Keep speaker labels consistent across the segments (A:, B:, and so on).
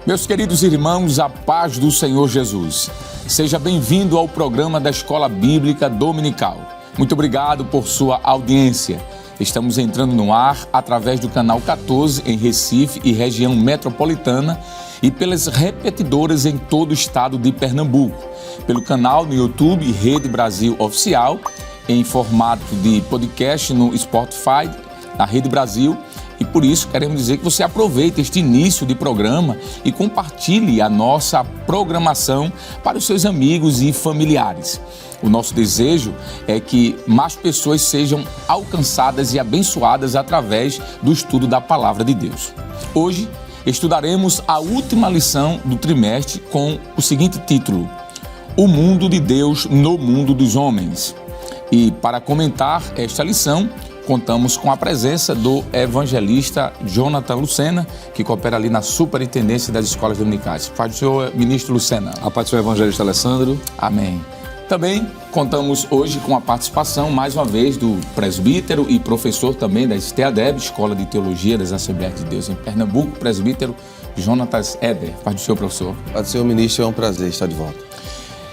A: Meus queridos irmãos, a paz do Senhor Jesus. Seja bem-vindo ao programa da Escola Bíblica Dominical. Muito obrigado por sua audiência. Estamos entrando no ar através do canal 14 em Recife e região metropolitana e pelas repetidoras em todo o estado de Pernambuco, pelo canal no YouTube Rede Brasil Oficial, em formato de podcast no Spotify, na Rede Brasil. E por isso queremos dizer que você aproveite este início de programa e compartilhe a nossa programação para os seus amigos e familiares. O nosso desejo é que mais pessoas sejam alcançadas e abençoadas através do estudo da Palavra de Deus. Hoje estudaremos a última lição do trimestre com o seguinte título: O mundo de Deus no mundo dos homens. E para comentar esta lição, contamos com a presença do evangelista Jonathan Lucena, que coopera ali na Superintendência das Escolas Dominicais. Paz do Senhor, ministro Lucena.
B: A paz do Senhor, evangelista Alessandro.
A: Amém. Também contamos hoje com a participação, mais uma vez, do presbítero e professor também da STADEB, Escola de Teologia das Assembleias de Deus em Pernambuco, presbítero Jonatas Éder. Paz do Senhor, professor.
C: Paz do Senhor, ministro, é um prazer estar de volta.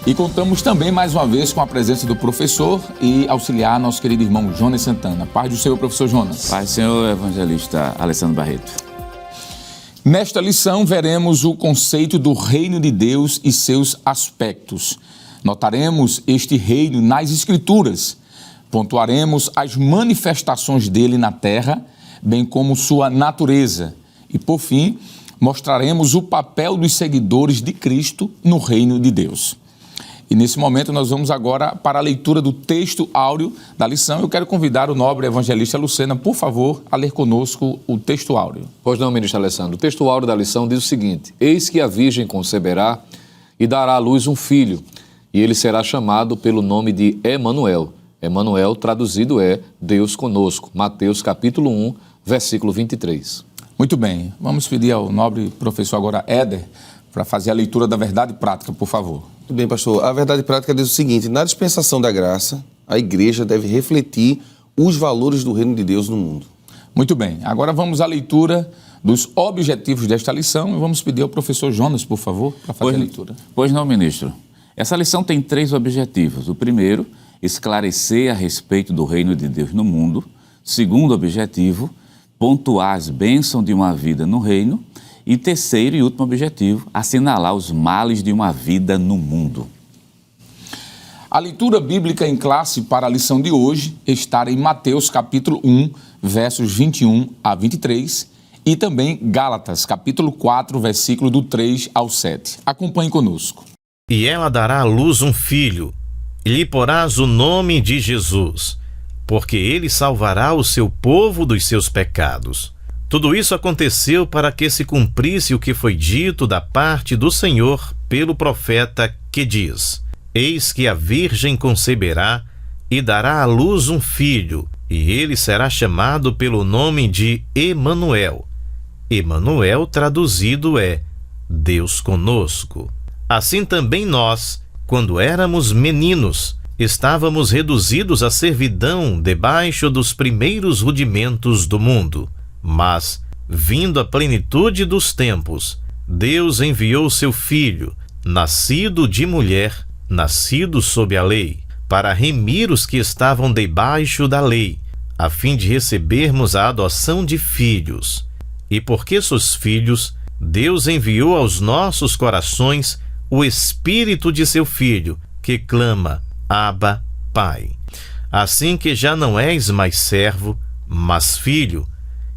A: E contamos também, mais uma vez, com a presença do professor e auxiliar nosso querido irmão Jonas Santana. Paz do Senhor, professor Jonas.
D: Paz do Senhor, evangelista Alessandro Barreto.
A: Nesta lição, veremos o conceito do reino de Deus e seus aspectos. Notaremos este reino nas Escrituras. Pontuaremos as manifestações dele na terra, bem como sua natureza. E, por fim, mostraremos o papel dos seguidores de Cristo no reino de Deus. E nesse momento nós vamos agora para a leitura do texto áureo da lição. Eu quero convidar o nobre evangelista Lucena, por favor, a ler conosco o texto áureo.
B: Pois não, ministro Alessandro. O texto áureo da lição diz o seguinte: Eis que a Virgem conceberá e dará à luz um filho, e ele será chamado pelo nome de Emanuel. Emanuel, traduzido, é Deus conosco. Mateus capítulo 1, versículo 23.
A: Muito bem. Vamos pedir ao nobre professor agora Éder para fazer a leitura da verdade prática, por favor.
C: Muito bem, pastor. A verdade prática diz o seguinte: na dispensação da graça, a igreja deve refletir os valores do reino de Deus no mundo.
A: Muito bem. Agora vamos à leitura dos objetivos desta lição e vamos pedir ao professor Jonas, por favor, para fazer a leitura.
D: Pois não, ministro. Essa lição tem 3 objetivos. O primeiro, esclarecer a respeito do reino de Deus no mundo. Segundo objetivo, pontuar as bênçãos de uma vida no reino. E terceiro e último objetivo, assinalar os males de uma vida no mundo.
A: A leitura bíblica em classe para a lição de hoje está em Mateus capítulo 1, versos 21 a 23 e também Gálatas capítulo 4, versículo do 3 ao 7. Acompanhe conosco.
E: E ela dará à luz um filho, e lhe porás o nome de Jesus, porque ele salvará o seu povo dos seus pecados. Tudo isso aconteceu para que se cumprisse o que foi dito da parte do Senhor pelo profeta, que diz: Eis que a Virgem conceberá e dará à luz um filho, e ele será chamado pelo nome de Emanuel. Emanuel, traduzido, é Deus conosco. Assim também nós, quando éramos meninos, estávamos reduzidos à servidão debaixo dos primeiros rudimentos do mundo. Mas, vindo a plenitude dos tempos, Deus enviou seu Filho, nascido de mulher, nascido sob a lei, para remir os que estavam debaixo da lei, a fim de recebermos a adoção de filhos. E porque sois filhos, Deus enviou aos nossos corações o Espírito de seu Filho, que clama: Abba, Pai. Assim que já não és mais servo, mas filho.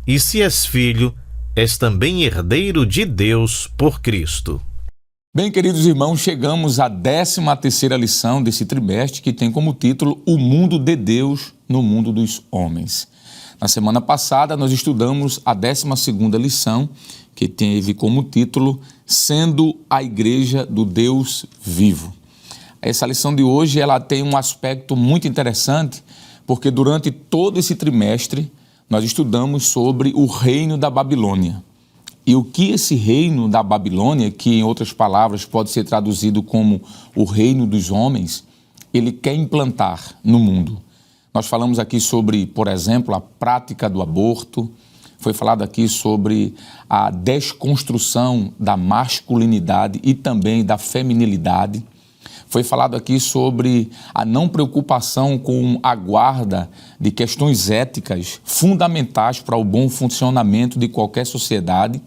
E: E se és filho, és também herdeiro de Deus por Cristo.
A: Bem, queridos irmãos, chegamos à 13ª lição desse trimestre, que tem como título O mundo de Deus no mundo dos homens. Na semana passada, nós estudamos a 12ª lição, que teve como título Sendo a Igreja do Deus Vivo. Essa lição de hoje ela tem um aspecto muito interessante, porque durante todo esse trimestre, nós estudamos sobre o reino da Babilônia. E o que esse reino da Babilônia, que em outras palavras pode ser traduzido como o reino dos homens, ele quer implantar no mundo. Nós falamos aqui sobre, por exemplo, a prática do aborto, Foi falado aqui sobre a desconstrução da masculinidade e também da feminilidade. Foi falado aqui sobre a não preocupação com a guarda de questões éticas fundamentais para o bom funcionamento de qualquer sociedade.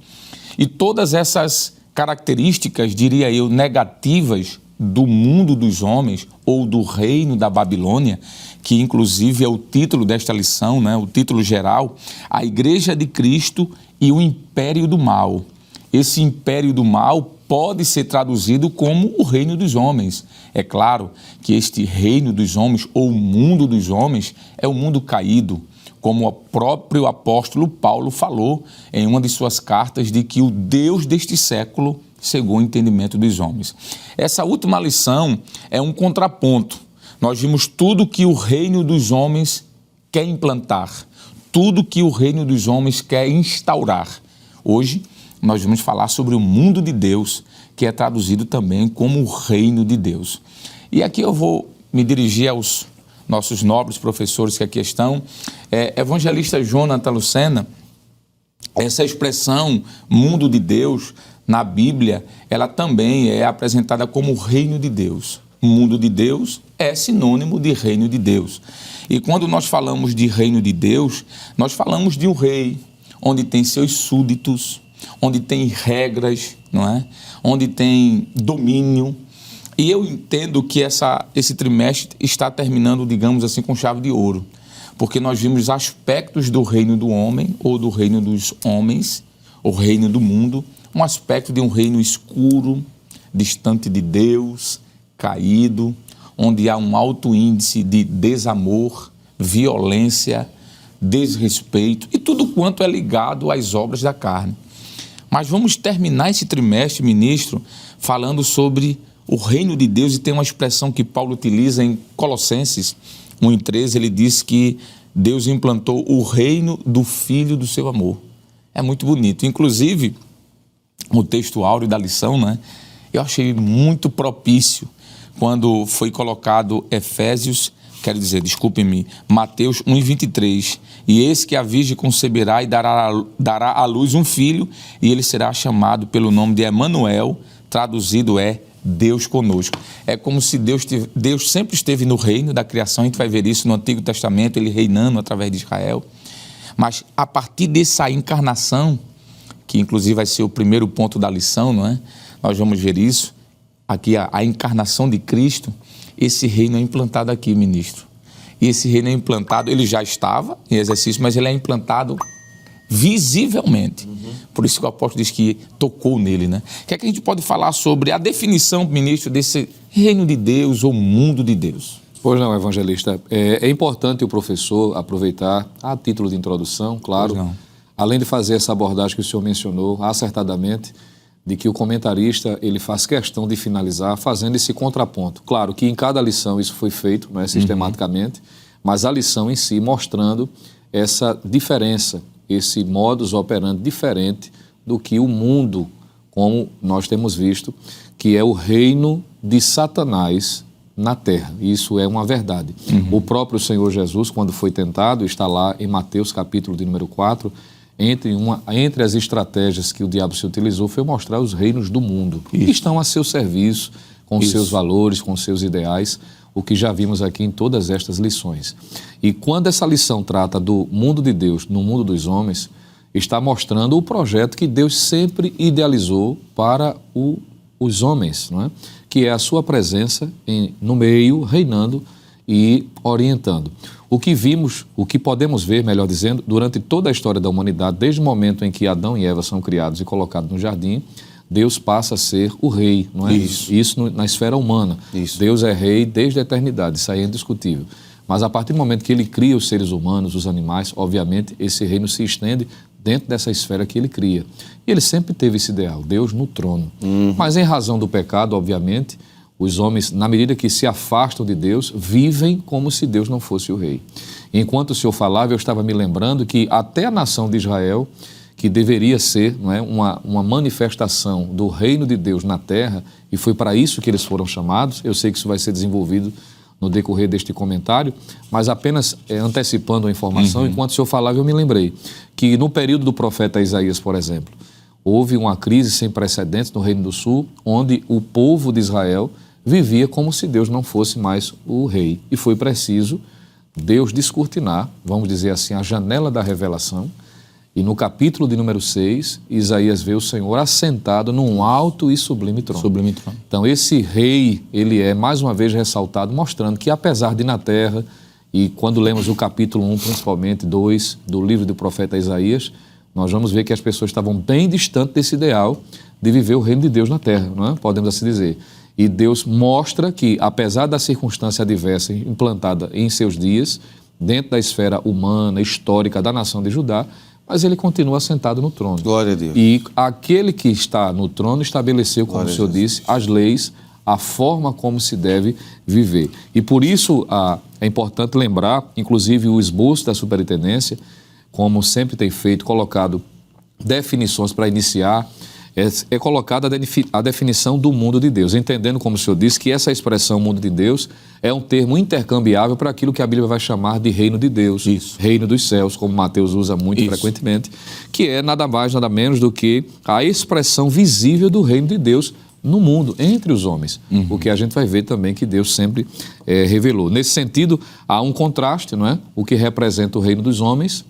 A: E todas essas características, diria eu, negativas do mundo dos homens ou do reino da Babilônia, que inclusive é o título desta lição, né? O título geral, a Igreja de Cristo e o Império do Mal. Esse Império do Mal pode ser traduzido como o reino dos homens. É claro que este reino dos homens ou mundo dos homens é o mundo caído, como o próprio apóstolo Paulo falou em uma de suas cartas, de que o Deus deste século cegou o entendimento dos homens. Essa última lição é um contraponto. Nós vimos tudo que o reino dos homens quer implantar, tudo que o reino dos homens quer instaurar. Hoje, nós vamos falar sobre o mundo de Deus, que é traduzido também como o reino de Deus. E aqui eu vou me dirigir aos nossos nobres professores que aqui estão. Evangelista Jonathan Lucena, essa expressão mundo de Deus na Bíblia, ela também é apresentada como o reino de Deus. O mundo de Deus é sinônimo de reino de Deus. E quando nós falamos de reino de Deus, nós falamos de um rei, onde tem seus súditos, onde tem regras, não é? Onde tem domínio. E eu entendo que esse trimestre está terminando, digamos assim, com chave de ouro, porque nós vimos aspectos do reino do homem ou do reino dos homens, o reino do mundo, um aspecto de um reino escuro, distante de Deus, caído, onde há um alto índice de desamor, violência, desrespeito e tudo quanto é ligado às obras da carne. Mas vamos terminar esse trimestre, ministro, falando sobre o reino de Deus, e tem uma expressão que Paulo utiliza em Colossenses 1:13, ele diz que Deus implantou o reino do Filho do seu amor. É muito bonito. Inclusive, o texto áureo da lição, né, eu achei muito propício quando foi colocado Mateus 1:23, e eis que a Virgem conceberá e dará à luz um filho, e ele será chamado pelo nome de Emanuel, traduzido é Deus conosco. É como se Deus sempre esteve no reino da criação. A gente vai ver isso no Antigo Testamento, ele reinando através de Israel. Mas a partir dessa encarnação, que inclusive vai ser o primeiro ponto da lição, não é? Nós vamos ver isso, aqui a encarnação de Cristo, esse reino é implantado aqui, ministro. E esse reino é implantado, ele já estava em exercício, mas ele é implantado visivelmente. Por isso que o apóstolo diz que tocou nele, né? O que é que a gente pode falar sobre a definição, ministro, desse reino de Deus ou mundo de Deus?
B: Pois não, evangelista. É importante o professor aproveitar, a título de introdução, claro, além de fazer essa abordagem que o senhor mencionou acertadamente, de que o comentarista ele faz questão de finalizar fazendo esse contraponto. Claro que em cada lição isso foi feito, né, sistematicamente, mas a lição em si mostrando essa diferença, esse modus operandi diferente do que o mundo, como nós temos visto, que é o reino de Satanás na terra. Isso é uma verdade. O próprio Senhor Jesus, quando foi tentado, está lá em Mateus capítulo de número 4, entre as estratégias que o diabo se utilizou foi mostrar os reinos do mundo, que estão a seu serviço, com seus valores, com seus ideais, o que já vimos aqui em todas estas lições. E quando essa lição trata do mundo de Deus no mundo dos homens, está mostrando o projeto que Deus sempre idealizou para os homens, não é? Que é a sua presença no meio, reinando e orientando. O que podemos ver, melhor dizendo, durante toda a história da humanidade, desde o momento em que Adão e Eva são criados e colocados no jardim, Deus passa a ser o rei, não é? Isso na esfera humana. Deus é rei desde a eternidade, isso aí é indiscutível. Mas a partir do momento que ele cria os seres humanos, os animais, obviamente esse reino se estende dentro dessa esfera que ele cria. E ele sempre teve esse ideal, Deus no trono. Mas em razão do pecado, obviamente, os homens, na medida que se afastam de Deus, vivem como se Deus não fosse o rei. Enquanto o senhor falava, eu estava me lembrando que até a nação de Israel, que deveria ser, não é, uma manifestação do reino de Deus na terra, e foi para isso que eles foram chamados, eu sei que isso vai ser desenvolvido no decorrer deste comentário, mas apenas antecipando a informação, enquanto o senhor falava, eu me lembrei que no período do profeta Isaías, por exemplo, houve uma crise sem precedentes no Reino do Sul, onde o povo de Israel vivia como se Deus não fosse mais o rei. E foi preciso Deus descortinar, vamos dizer assim, a janela da revelação. E no capítulo de número 6, Isaías vê o Senhor assentado num alto e sublime trono. Então esse rei, ele é mais uma vez ressaltado, mostrando que apesar de na terra, e quando lemos o capítulo 1, principalmente 2, do livro do profeta Isaías, nós vamos ver que as pessoas estavam bem distantes desse ideal de viver o reino de Deus na terra, não é? Podemos assim dizer. E Deus mostra que, apesar da circunstância adversa implantada em seus dias, dentro da esfera humana, histórica da nação de Judá, mas ele continua sentado no trono.
C: Glória a Deus.
B: E aquele que está no trono estabeleceu, como o Senhor disse, as leis, a forma como se deve viver. E por isso é importante lembrar, inclusive o esboço da superintendência, como sempre tem feito, colocado definições para iniciar, é colocada a definição do mundo de Deus, entendendo, como o senhor disse, que essa expressão mundo de Deus é um termo intercambiável para aquilo que a Bíblia vai chamar de reino de Deus, reino dos céus, como Mateus usa muito frequentemente, que é nada mais, nada menos do que a expressão visível do reino de Deus no mundo, entre os homens, o que a gente vai ver também que Deus sempre revelou. Nesse sentido, há um contraste, não é? O que representa o reino dos homens,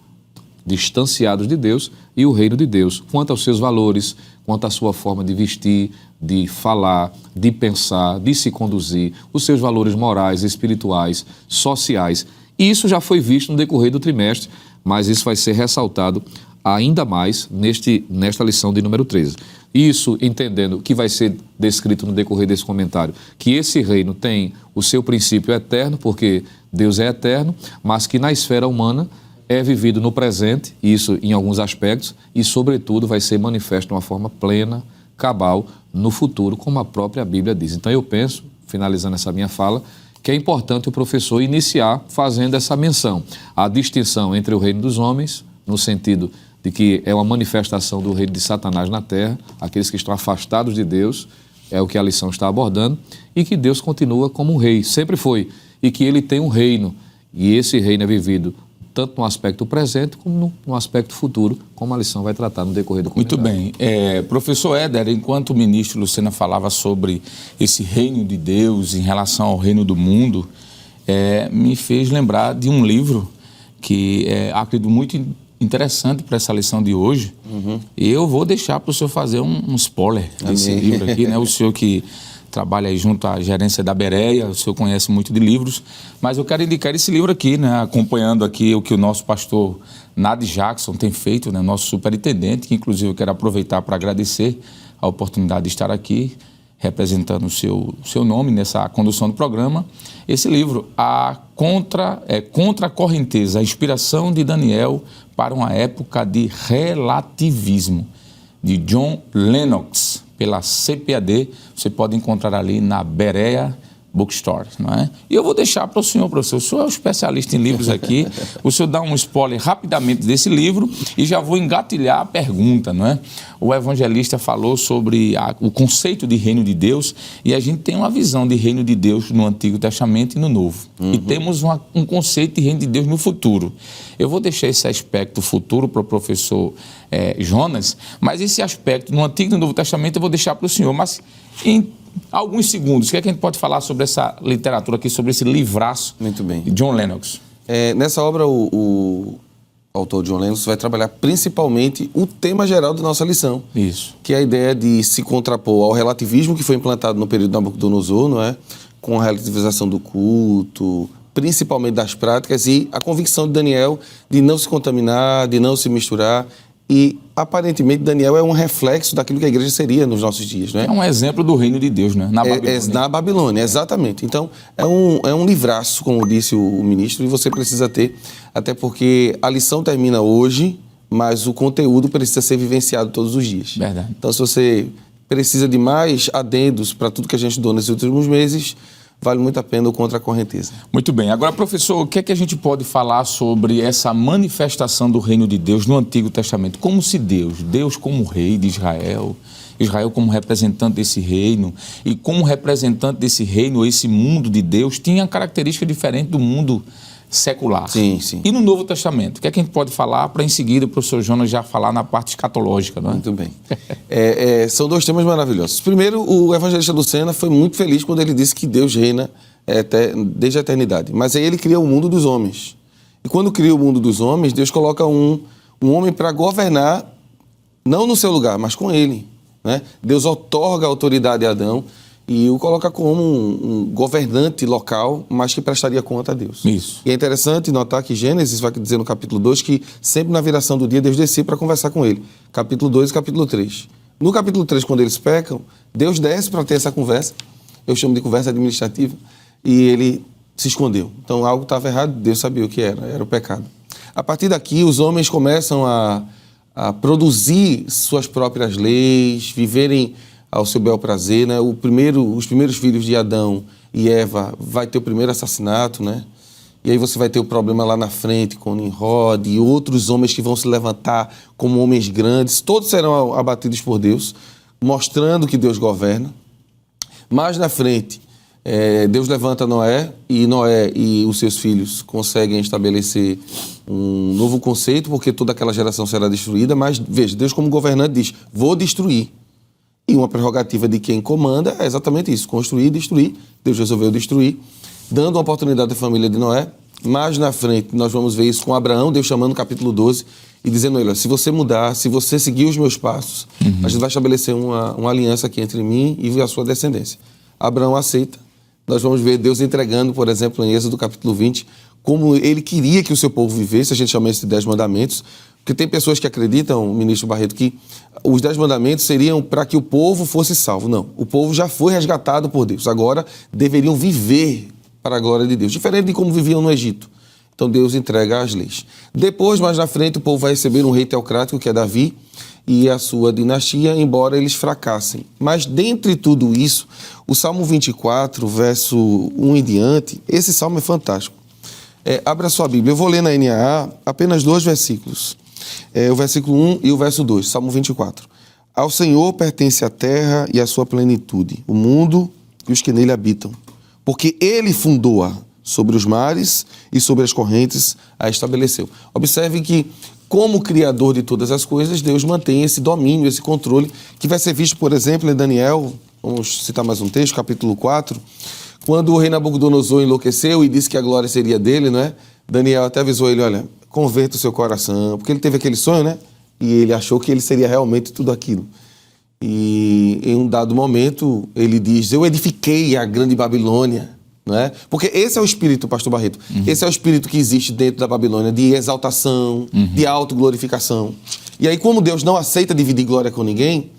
B: distanciados de Deus, e o reino de Deus, quanto aos seus valores, quanto à sua forma de vestir, de falar, de pensar, de se conduzir, os seus valores morais, espirituais, sociais. E isso já foi visto no decorrer do trimestre, mas isso vai ser ressaltado ainda mais nesta lição de número 13. Isso entendendo que vai ser descrito no decorrer desse comentário, que esse reino tem o seu princípio eterno, porque Deus é eterno, mas que na esfera humana é vivido no presente, isso em alguns aspectos, e sobretudo vai ser manifesto de uma forma plena, cabal, no futuro, como a própria Bíblia diz. Então eu penso, finalizando essa minha fala, que é importante o professor iniciar fazendo essa menção, a distinção entre o reino dos homens, no sentido de que é uma manifestação do reino de Satanás na terra, aqueles que estão afastados de Deus, é o que a lição está abordando, e que Deus continua como um rei, sempre foi, e que ele tem um reino, e esse reino é vivido tanto no aspecto presente como no aspecto futuro, como a lição vai tratar no decorrer do comentário.
A: Muito bem. Professor Éder, enquanto o ministro Lucena falava sobre esse reino de Deus em relação ao reino do mundo, me fez lembrar de um livro que acredito muito interessante para essa lição de hoje. E eu vou deixar para o senhor fazer um spoiler desse livro aqui, né? O senhor que trabalha aí junto à gerência da Bereia, o senhor conhece muito de livros, mas eu quero indicar esse livro aqui, né, acompanhando aqui o que o nosso pastor Nadi Jackson tem feito, né, nosso superintendente, que inclusive eu quero aproveitar para agradecer a oportunidade de estar aqui, representando o seu nome nessa condução do programa. Esse livro, Contra a Correnteza, a inspiração de Daniel para uma época de relativismo, de John Lennox, pela CPAD, você pode encontrar ali na Bereia Bookstore, não é? E eu vou deixar para o senhor, professor, o senhor é um especialista em livros aqui, o senhor dá um spoiler rapidamente desse livro e já vou engatilhar a pergunta, não é? O evangelista falou sobre o conceito de reino de Deus e a gente tem uma visão de reino de Deus no Antigo Testamento e no Novo. E temos um conceito de reino de Deus no futuro. Eu vou deixar esse aspecto futuro para o professor Jonas, mas esse aspecto no Antigo e no Novo Testamento eu vou deixar para o senhor, mas em alguns segundos, o que é que a gente pode falar sobre essa literatura aqui, sobre esse livraço de John Lennox?
C: Nessa obra, o autor John Lennox vai trabalhar principalmente o tema geral da nossa lição.
A: Isso.
C: Que é a ideia de se contrapor ao relativismo que foi implantado no período de Nabucodonosor, não é? Com a relativização do culto, principalmente das práticas, e a convicção de Daniel de não se contaminar, de não se misturar. E, aparentemente, Daniel é um reflexo daquilo que a igreja seria nos nossos dias, né?
A: É um exemplo do reino de Deus, né? Na Babilônia.
C: Na Babilônia, exatamente. Então, é um livraço, como disse o ministro, e você precisa ter, até porque a lição termina hoje, mas o conteúdo precisa ser vivenciado todos os dias.
A: Verdade.
C: Então, se você precisa de mais adendos para tudo que a gente estudou nesses últimos meses, vale muito a pena o Contra a Correnteza. Muito bem. Agora, professor, o que é que a gente pode falar sobre essa manifestação do reino de Deus no Antigo Testamento? Como se Deus como rei de Israel,
A: Israel como representante desse reino, e como representante desse reino, esse mundo de Deus tinha característica diferente do mundo secular.
C: Sim, sim.
A: E no Novo Testamento, o que é que a gente pode falar para em seguida o professor Jonas já falar na parte escatológica, não é?
C: Muito bem. São dois temas maravilhosos. Primeiro, o evangelista Lucena foi muito feliz quando ele disse que Deus reina desde a eternidade. Mas aí ele cria o mundo dos homens. E quando cria o mundo dos homens, Deus coloca um homem para governar, não no seu lugar, mas com ele, né? Deus outorga a autoridade a Adão e o coloca como um governante local, mas que prestaria conta a Deus.
A: Isso.
C: E é interessante notar que Gênesis vai dizer no capítulo 2 que sempre na viração do dia Deus descia para conversar com ele. Capítulo 2 e capítulo 3. No capítulo 3, quando eles pecam, Deus desce para ter essa conversa, eu chamo de conversa administrativa, e ele se escondeu. Então algo estava errado, Deus sabia o que era o pecado. A partir daqui, os homens começam a produzir suas próprias leis, viverem ao seu bel prazer, né? Os primeiros filhos de Adão e Eva vai ter o primeiro assassinato, né? E aí você vai ter o problema lá na frente com Nimrod e outros homens que vão se levantar como homens grandes. Todos serão abatidos por Deus, mostrando que Deus governa. Mais na frente, Deus levanta Noé e os seus filhos conseguem estabelecer um novo conceito, porque toda aquela geração será destruída. Mas veja, Deus como governante diz, vou destruir. E uma prerrogativa de quem comanda é exatamente isso, construir e destruir. Deus resolveu destruir, dando uma oportunidade à família de Noé. Mais na frente, nós vamos ver isso com Abraão, Deus chamando no capítulo 12 e dizendo a ele, se você mudar, se você seguir os meus passos, a gente vai estabelecer uma aliança aqui entre mim e a sua descendência. Abraão aceita. Nós vamos ver Deus entregando, por exemplo, em Êxodo capítulo 20, como ele queria que o seu povo vivesse, a gente chama isso de 10 mandamentos, porque tem pessoas que acreditam, ministro Barreto, que os 10 mandamentos seriam para que o povo fosse salvo. Não, o povo já foi resgatado por Deus. Agora deveriam viver para a glória de Deus, diferente de como viviam no Egito. Então Deus entrega as leis. Depois, mais na frente, o povo vai receber um rei teocrático, que é Davi, e a sua dinastia, embora eles fracassem. Mas dentre tudo isso, o Salmo 24, verso 1 em diante, esse salmo é fantástico. Abra sua Bíblia, eu vou ler na NAA apenas 2 versículos. O versículo 1 e o verso 2, Salmo 24. Ao Senhor pertence a terra e a sua plenitude, o mundo e os que nele habitam. Porque Ele fundou-a sobre os mares e sobre as correntes a estabeleceu. Observe que, como Criador de todas as coisas, Deus mantém esse domínio, esse controle, que vai ser visto, por exemplo, em Daniel, vamos citar mais um texto, capítulo 4, quando o rei Nabucodonosor enlouqueceu e disse que a glória seria dele, não é? Daniel até avisou ele, olha, converta o seu coração, porque ele teve aquele sonho, né? E ele achou que ele seria realmente tudo aquilo. E em um dado momento, ele diz, eu edifiquei a grande Babilônia, não é? Porque esse é o espírito, pastor Barreto, esse é o espírito que existe dentro da Babilônia, de exaltação, de autoglorificação. E aí, como Deus não aceita dividir glória com ninguém,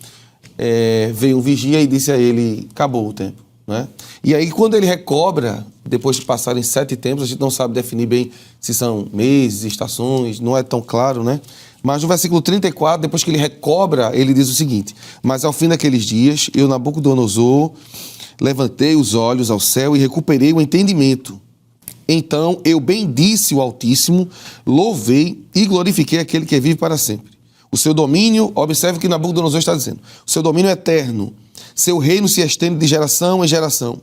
C: veio um vigia e disse a ele, acabou o tempo. Né? E aí, quando ele recobra, depois de passarem 7 tempos, a gente não sabe definir bem se são meses, estações, não é tão claro, né? Mas no versículo 34, depois que ele recobra, ele diz o seguinte, mas ao fim daqueles dias, eu, Nabucodonosor, levantei os olhos ao céu e recuperei o entendimento. Então eu bendisse o Altíssimo, louvei e glorifiquei aquele que vive para sempre. O seu domínio, observe o que Nabucodonosor está dizendo, o seu domínio é eterno, seu reino se estende de geração em geração.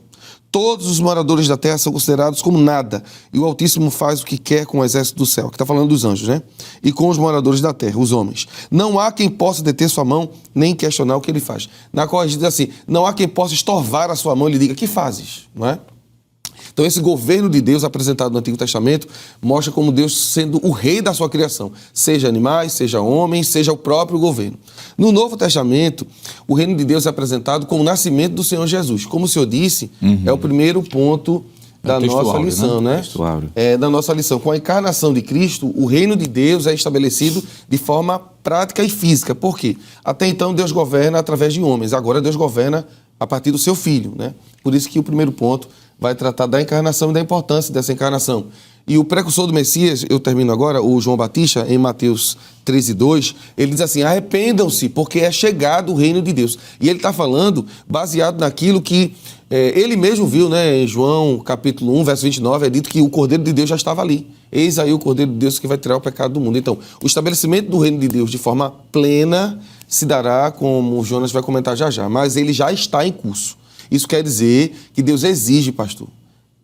C: Todos os moradores da terra são considerados como nada, e o Altíssimo faz o que quer com o exército do céu, que está falando dos anjos, né? E com os moradores da terra, os homens. Não há quem possa deter sua mão, nem questionar o que ele faz. Na qual a gente diz assim, não há quem possa estorvar a sua mão e lhe diga, que fazes? Não é? Então esse governo de Deus apresentado no Antigo Testamento mostra como Deus sendo o rei da sua criação, seja animais, seja homens, seja o próprio governo. No Novo Testamento, o reino de Deus é apresentado com o nascimento do Senhor Jesus. Como o Senhor disse, é o primeiro ponto da nossa lição, né? Da nossa lição. Com a encarnação de Cristo, o reino de Deus é estabelecido de forma prática e física. Por quê? Até então Deus governa através de homens, agora Deus governa a partir do seu Filho, né? Por isso que o primeiro ponto vai tratar da encarnação e da importância dessa encarnação. E o precursor do Messias, eu termino agora, o João Batista, em Mateus 13:2, ele diz assim, arrependam-se, porque é chegado o reino de Deus. E ele está falando baseado naquilo que ele mesmo viu, né? Em João capítulo 1, verso 29, é dito que o Cordeiro de Deus já estava ali. Eis aí o Cordeiro de Deus que vai tirar o pecado do mundo. Então, o estabelecimento do reino de Deus de forma plena se dará, como o Jonas vai comentar já já, mas ele já está em curso. Isso quer dizer que Deus exige, pastor,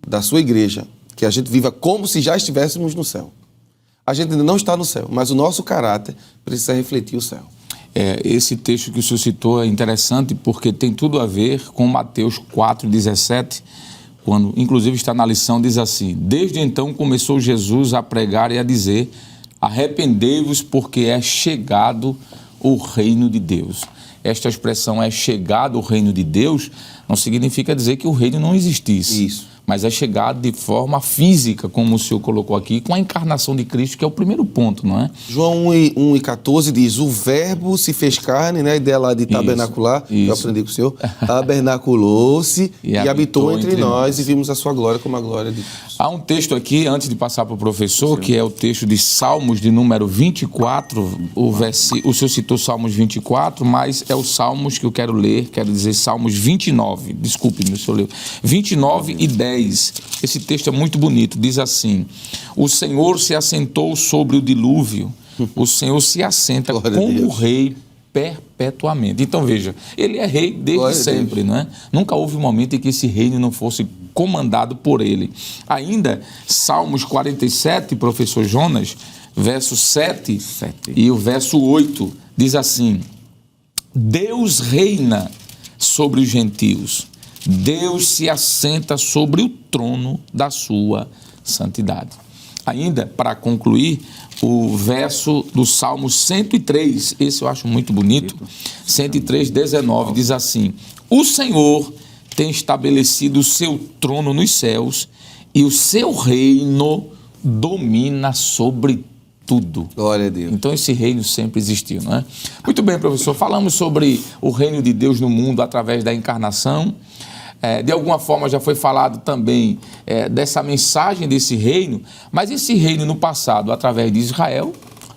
C: da sua igreja, que a gente viva como se já estivéssemos no céu. A gente ainda não está no céu, mas o nosso caráter precisa refletir o céu.
A: Esse texto que o senhor citou é interessante porque tem tudo a ver com Mateus 4,17, quando, inclusive está na lição, diz assim: desde então começou Jesus a pregar e a dizer: arrependei-vos porque é chegado o reino de Deus. Esta expressão é chegado o reino de Deus não significa dizer que o reino não existisse.
C: Isso.
A: Mas é chegado de forma física, como o senhor colocou aqui, com a encarnação de Cristo, que é o primeiro ponto, não é?
C: João 1,14 diz: o verbo se fez carne, né? A ideia lá de tabernacular, eu aprendi com o senhor, tabernaculou-se e habitou entre nós e vimos a sua glória como a glória de Deus.
A: Há um texto aqui, antes de passar para o professor, que é o texto de Salmos de número 24, o senhor citou Salmos 24, mas é o Salmos que eu quero ler, quero dizer Salmos 29, desculpe-me, o senhor leu, 29 e 10. Esse texto é muito bonito, diz assim: o Senhor se assentou sobre o dilúvio, o Senhor se assenta como rei perpetuamente. Então veja, ele é rei desde sempre, não é? Nunca houve um momento em que esse reino não fosse comandado por ele. Ainda, Salmos 47, professor Jonas, verso 7 e o verso 8, diz assim: Deus reina sobre os gentios, Deus se assenta sobre o trono da sua santidade. Ainda, para concluir, o verso do Salmo 103, esse eu acho muito bonito, 103, 19, diz assim: o Senhor tem estabelecido o seu trono nos céus e o seu reino domina sobre tudo.
C: Glória a Deus.
A: Então esse reino sempre existiu, não é? Muito bem, professor, falamos sobre o reino de Deus no mundo através da encarnação. De alguma forma já foi falado também dessa mensagem desse reino, mas esse reino no passado através de Israel,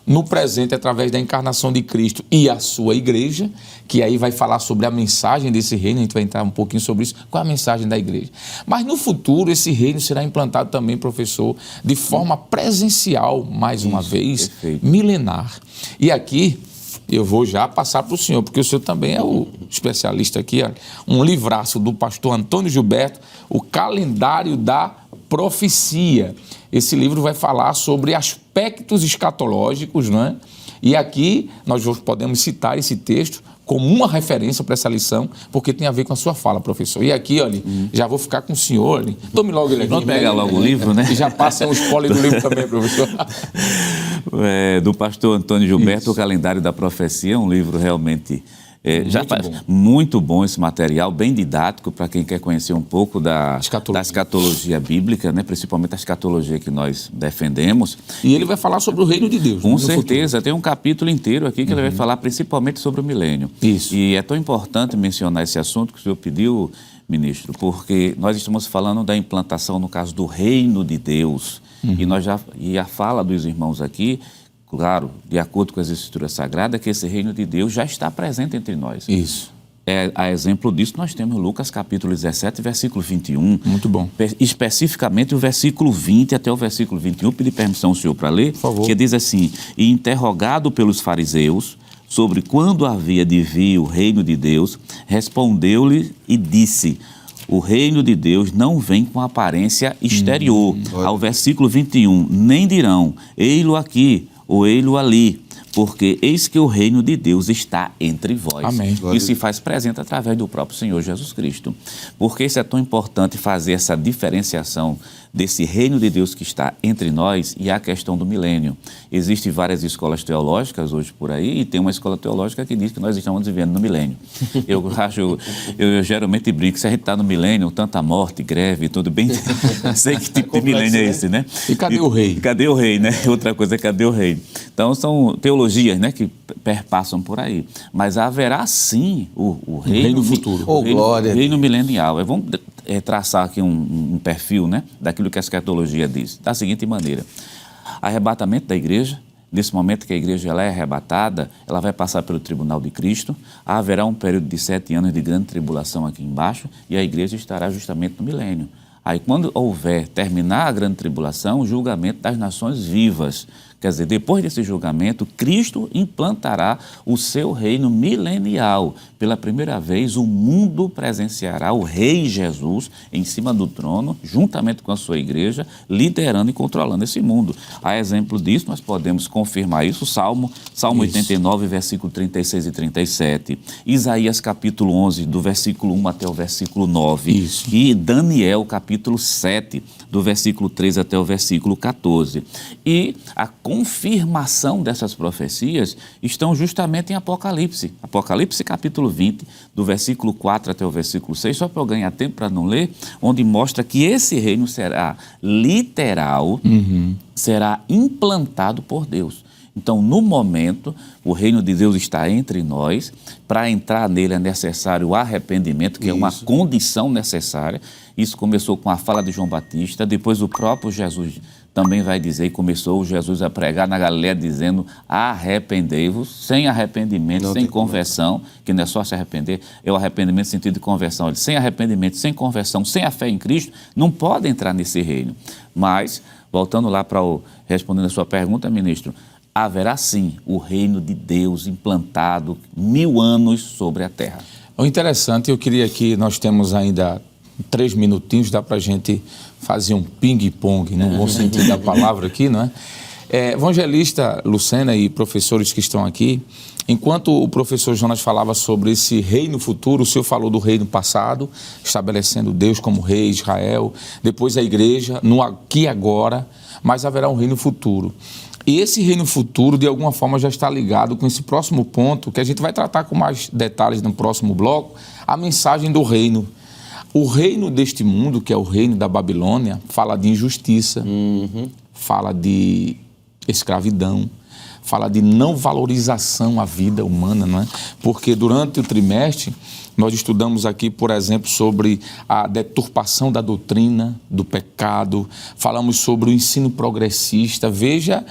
A: no presente através da encarnação de Cristo e a sua igreja, que aí vai falar sobre a mensagem desse reino, a gente vai entrar um pouquinho sobre isso, qual é a mensagem da igreja. Mas no futuro esse reino será implantado também, professor, de forma presencial, mais uma vez,
D: perfeito.
A: Milenar. E aqui eu vou já passar para o senhor, porque o senhor também é o especialista aqui, um livraço do pastor Antônio Gilberto, o Calendário da Profecia. Esse livro vai falar sobre aspectos escatológicos, não é? E aqui nós podemos citar esse texto como uma referência para essa lição, porque tem a ver com a sua fala, professor. E aqui, olha, já vou ficar com o senhor, tome logo ele aqui.
D: Vamos pegar logo o livro, né?
A: E já passa um spoiler do livro também, professor.
D: Do pastor Antônio Gilberto, O Calendário da Profecia, um livro realmente
A: bom.
D: Muito bom esse material, bem didático para quem quer conhecer um pouco da escatologia bíblica, né? Principalmente a escatologia que nós defendemos.
A: E ele vai falar sobre o reino de Deus.
D: Com certeza, tem um capítulo inteiro aqui que ele vai falar principalmente sobre o milênio.
A: Isso.
D: E é tão importante mencionar esse assunto que o senhor pediu, ministro, porque nós estamos falando da implantação, no caso, do reino de Deus. E a fala dos irmãos aqui, claro, de acordo com as Escrituras Sagradas, que esse reino de Deus já está presente entre nós.
A: Isso.
D: A exemplo disso, nós temos Lucas capítulo 17, versículo 21.
A: Muito bom.
D: Especificamente o versículo 20 até o versículo 21. Pedi permissão ao senhor para ler.
A: Por favor.
D: Que diz assim: e interrogado pelos fariseus sobre quando havia de vir o reino de Deus, respondeu-lhe e disse: o reino de Deus não vem com aparência exterior. Ao versículo 21, nem dirão, ei-lo aqui ou ei-lo ali, porque eis que o reino de Deus está entre vós.
A: Amém.
D: E se faz presente através do próprio Senhor Jesus Cristo. Por que isso é tão importante fazer essa diferenciação desse reino de Deus que está entre nós e a questão do milênio? Existem várias escolas teológicas hoje por aí e tem uma escola teológica que diz que nós estamos vivendo no milênio. Eu geralmente brinco, se a gente está no milênio, tanta morte, greve, tudo bem, sei que tipo de milênio é esse, né?
A: E cadê o rei?
D: Cadê o rei, né? Outra coisa é cadê o rei? Então são teologias, né, que perpassam por aí. Mas haverá sim o reino
A: futuro.
D: O reino milenial. Vamos traçar aqui um perfil, né, daquilo que a escatologia diz, da seguinte maneira: arrebatamento da igreja. Nesse momento que a igreja ela é arrebatada, ela vai passar pelo tribunal de Cristo, haverá um período de 7 anos de grande tribulação aqui embaixo e a igreja estará justamente no milênio. Aí quando terminar a grande tribulação, o julgamento das nações vivas, Quer dizer, depois desse julgamento, Cristo implantará o seu reino milenial. Pela primeira vez, o mundo presenciará o Rei Jesus em cima do trono, juntamente com a sua igreja, liderando e controlando esse mundo. A exemplo disso, nós podemos confirmar isso, Salmo 89, versículo 36 e 37, Isaías capítulo 11, do versículo 1 até o versículo 9,
A: Isso.
D: e Daniel capítulo 7, do versículo 3 até o versículo 14. E a confirmação dessas profecias estão justamente em Apocalipse. Apocalipse capítulo 20, do versículo 4 até o versículo 6, só para eu ganhar tempo para não ler, onde mostra que esse reino será literal, será implantado por Deus. Então, no momento, o reino de Deus está entre nós. Para entrar nele é necessário o arrependimento, que é uma condição necessária. Isso começou com a fala de João Batista, depois o próprio Jesus também vai dizer, e começou Jesus a pregar na Galileia dizendo: arrependei-vos. Sem arrependimento, sem conversão, que não é só se arrepender, é o arrependimento no sentido de conversão. Ele, sem arrependimento, sem conversão, sem a fé em Cristo, não pode entrar nesse reino. Mas, voltando lá para respondendo a sua pergunta, ministro, haverá sim o reino de Deus implantado 1000 anos sobre a terra.
A: O interessante, eu queria que nós temos ainda 3 minutinhos, dá para a gente fazer um ping-pong, no bom sentido da palavra aqui, não é? Evangelista Lucena e professores que estão aqui, enquanto o professor Jonas falava sobre esse reino futuro, o senhor falou do reino passado, estabelecendo Deus como rei, Israel, depois a igreja, no aqui e agora, mas haverá um reino futuro. E esse reino futuro, de alguma forma, já está ligado com esse próximo ponto, que a gente vai tratar com mais detalhes no próximo bloco, a mensagem do reino. O reino deste mundo, que é o reino da Babilônia, fala de injustiça, fala de escravidão, fala de não valorização à vida humana, não é? Porque durante o trimestre, nós estudamos aqui, por exemplo, sobre a deturpação da doutrina, do pecado, falamos sobre o ensino progressista. Veja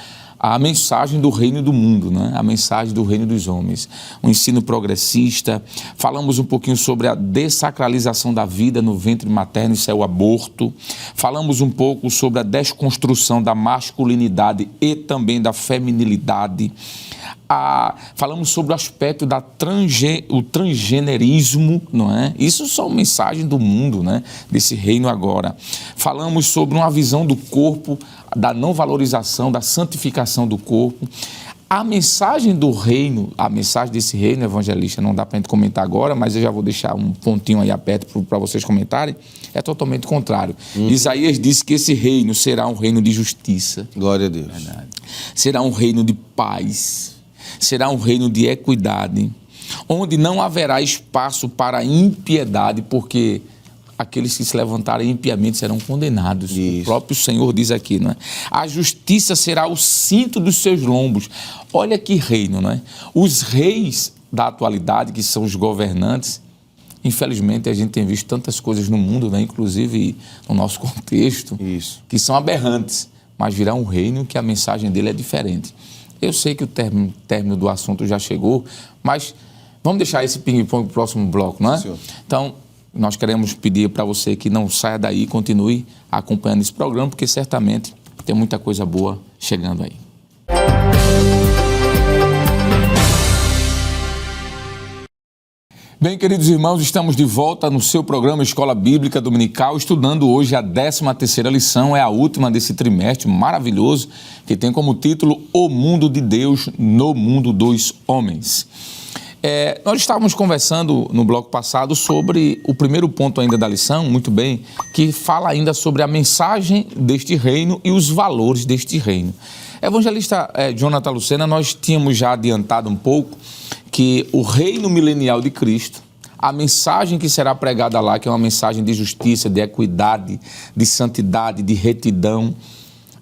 A: a mensagem do reino do mundo, né? A mensagem do reino dos homens. O ensino progressista, falamos um pouquinho sobre a dessacralização da vida no ventre materno, isso é o aborto. Falamos um pouco sobre a desconstrução da masculinidade e também da feminilidade. Falamos sobre o aspecto da transgenerismo, não é? Isso são mensagens do mundo, né? Desse reino agora. Falamos sobre uma visão do corpo, da não valorização, da santificação do corpo. A mensagem do reino, a mensagem desse reino, evangelista, não dá para a gente comentar agora, mas eu já vou deixar um pontinho aí aberto para vocês comentarem, é totalmente contrário. Isaías disse que esse reino será um reino de justiça.
C: Glória a Deus.
A: Verdade. Será um reino de paz, será um reino de equidade, onde não haverá espaço para a impiedade, porque aqueles que se levantarem impiamente serão condenados.
C: Isso.
A: O próprio Senhor diz aqui, não é? A justiça será o cinto dos seus lombos. Olha que reino, não é? Os reis da atualidade, que são os governantes, infelizmente a gente tem visto tantas coisas no mundo, né? Inclusive no nosso contexto, que são aberrantes, mas virá um reino que a mensagem dele é diferente. Eu sei que o término do assunto já chegou, mas vamos deixar esse ping-pong para o próximo bloco, não é?
C: Senhor.
A: Então, nós queremos pedir para você que não saia daí e continue acompanhando esse programa, porque certamente tem muita coisa boa chegando aí. Bem, queridos irmãos, estamos de volta no seu programa Escola Bíblica Dominical, estudando hoje a 13ª lição, é a última desse trimestre maravilhoso, que tem como título O Mundo de Deus no Mundo dos Homens. Nós estávamos conversando no bloco passado sobre o primeiro ponto ainda da lição, muito bem, que fala ainda sobre a mensagem deste reino e os valores deste reino. Evangelista Jonathan Lucena, nós tínhamos já adiantado um pouco que o reino milenial de Cristo, a mensagem que será pregada lá, que é uma mensagem de justiça, de equidade, de santidade, de retidão,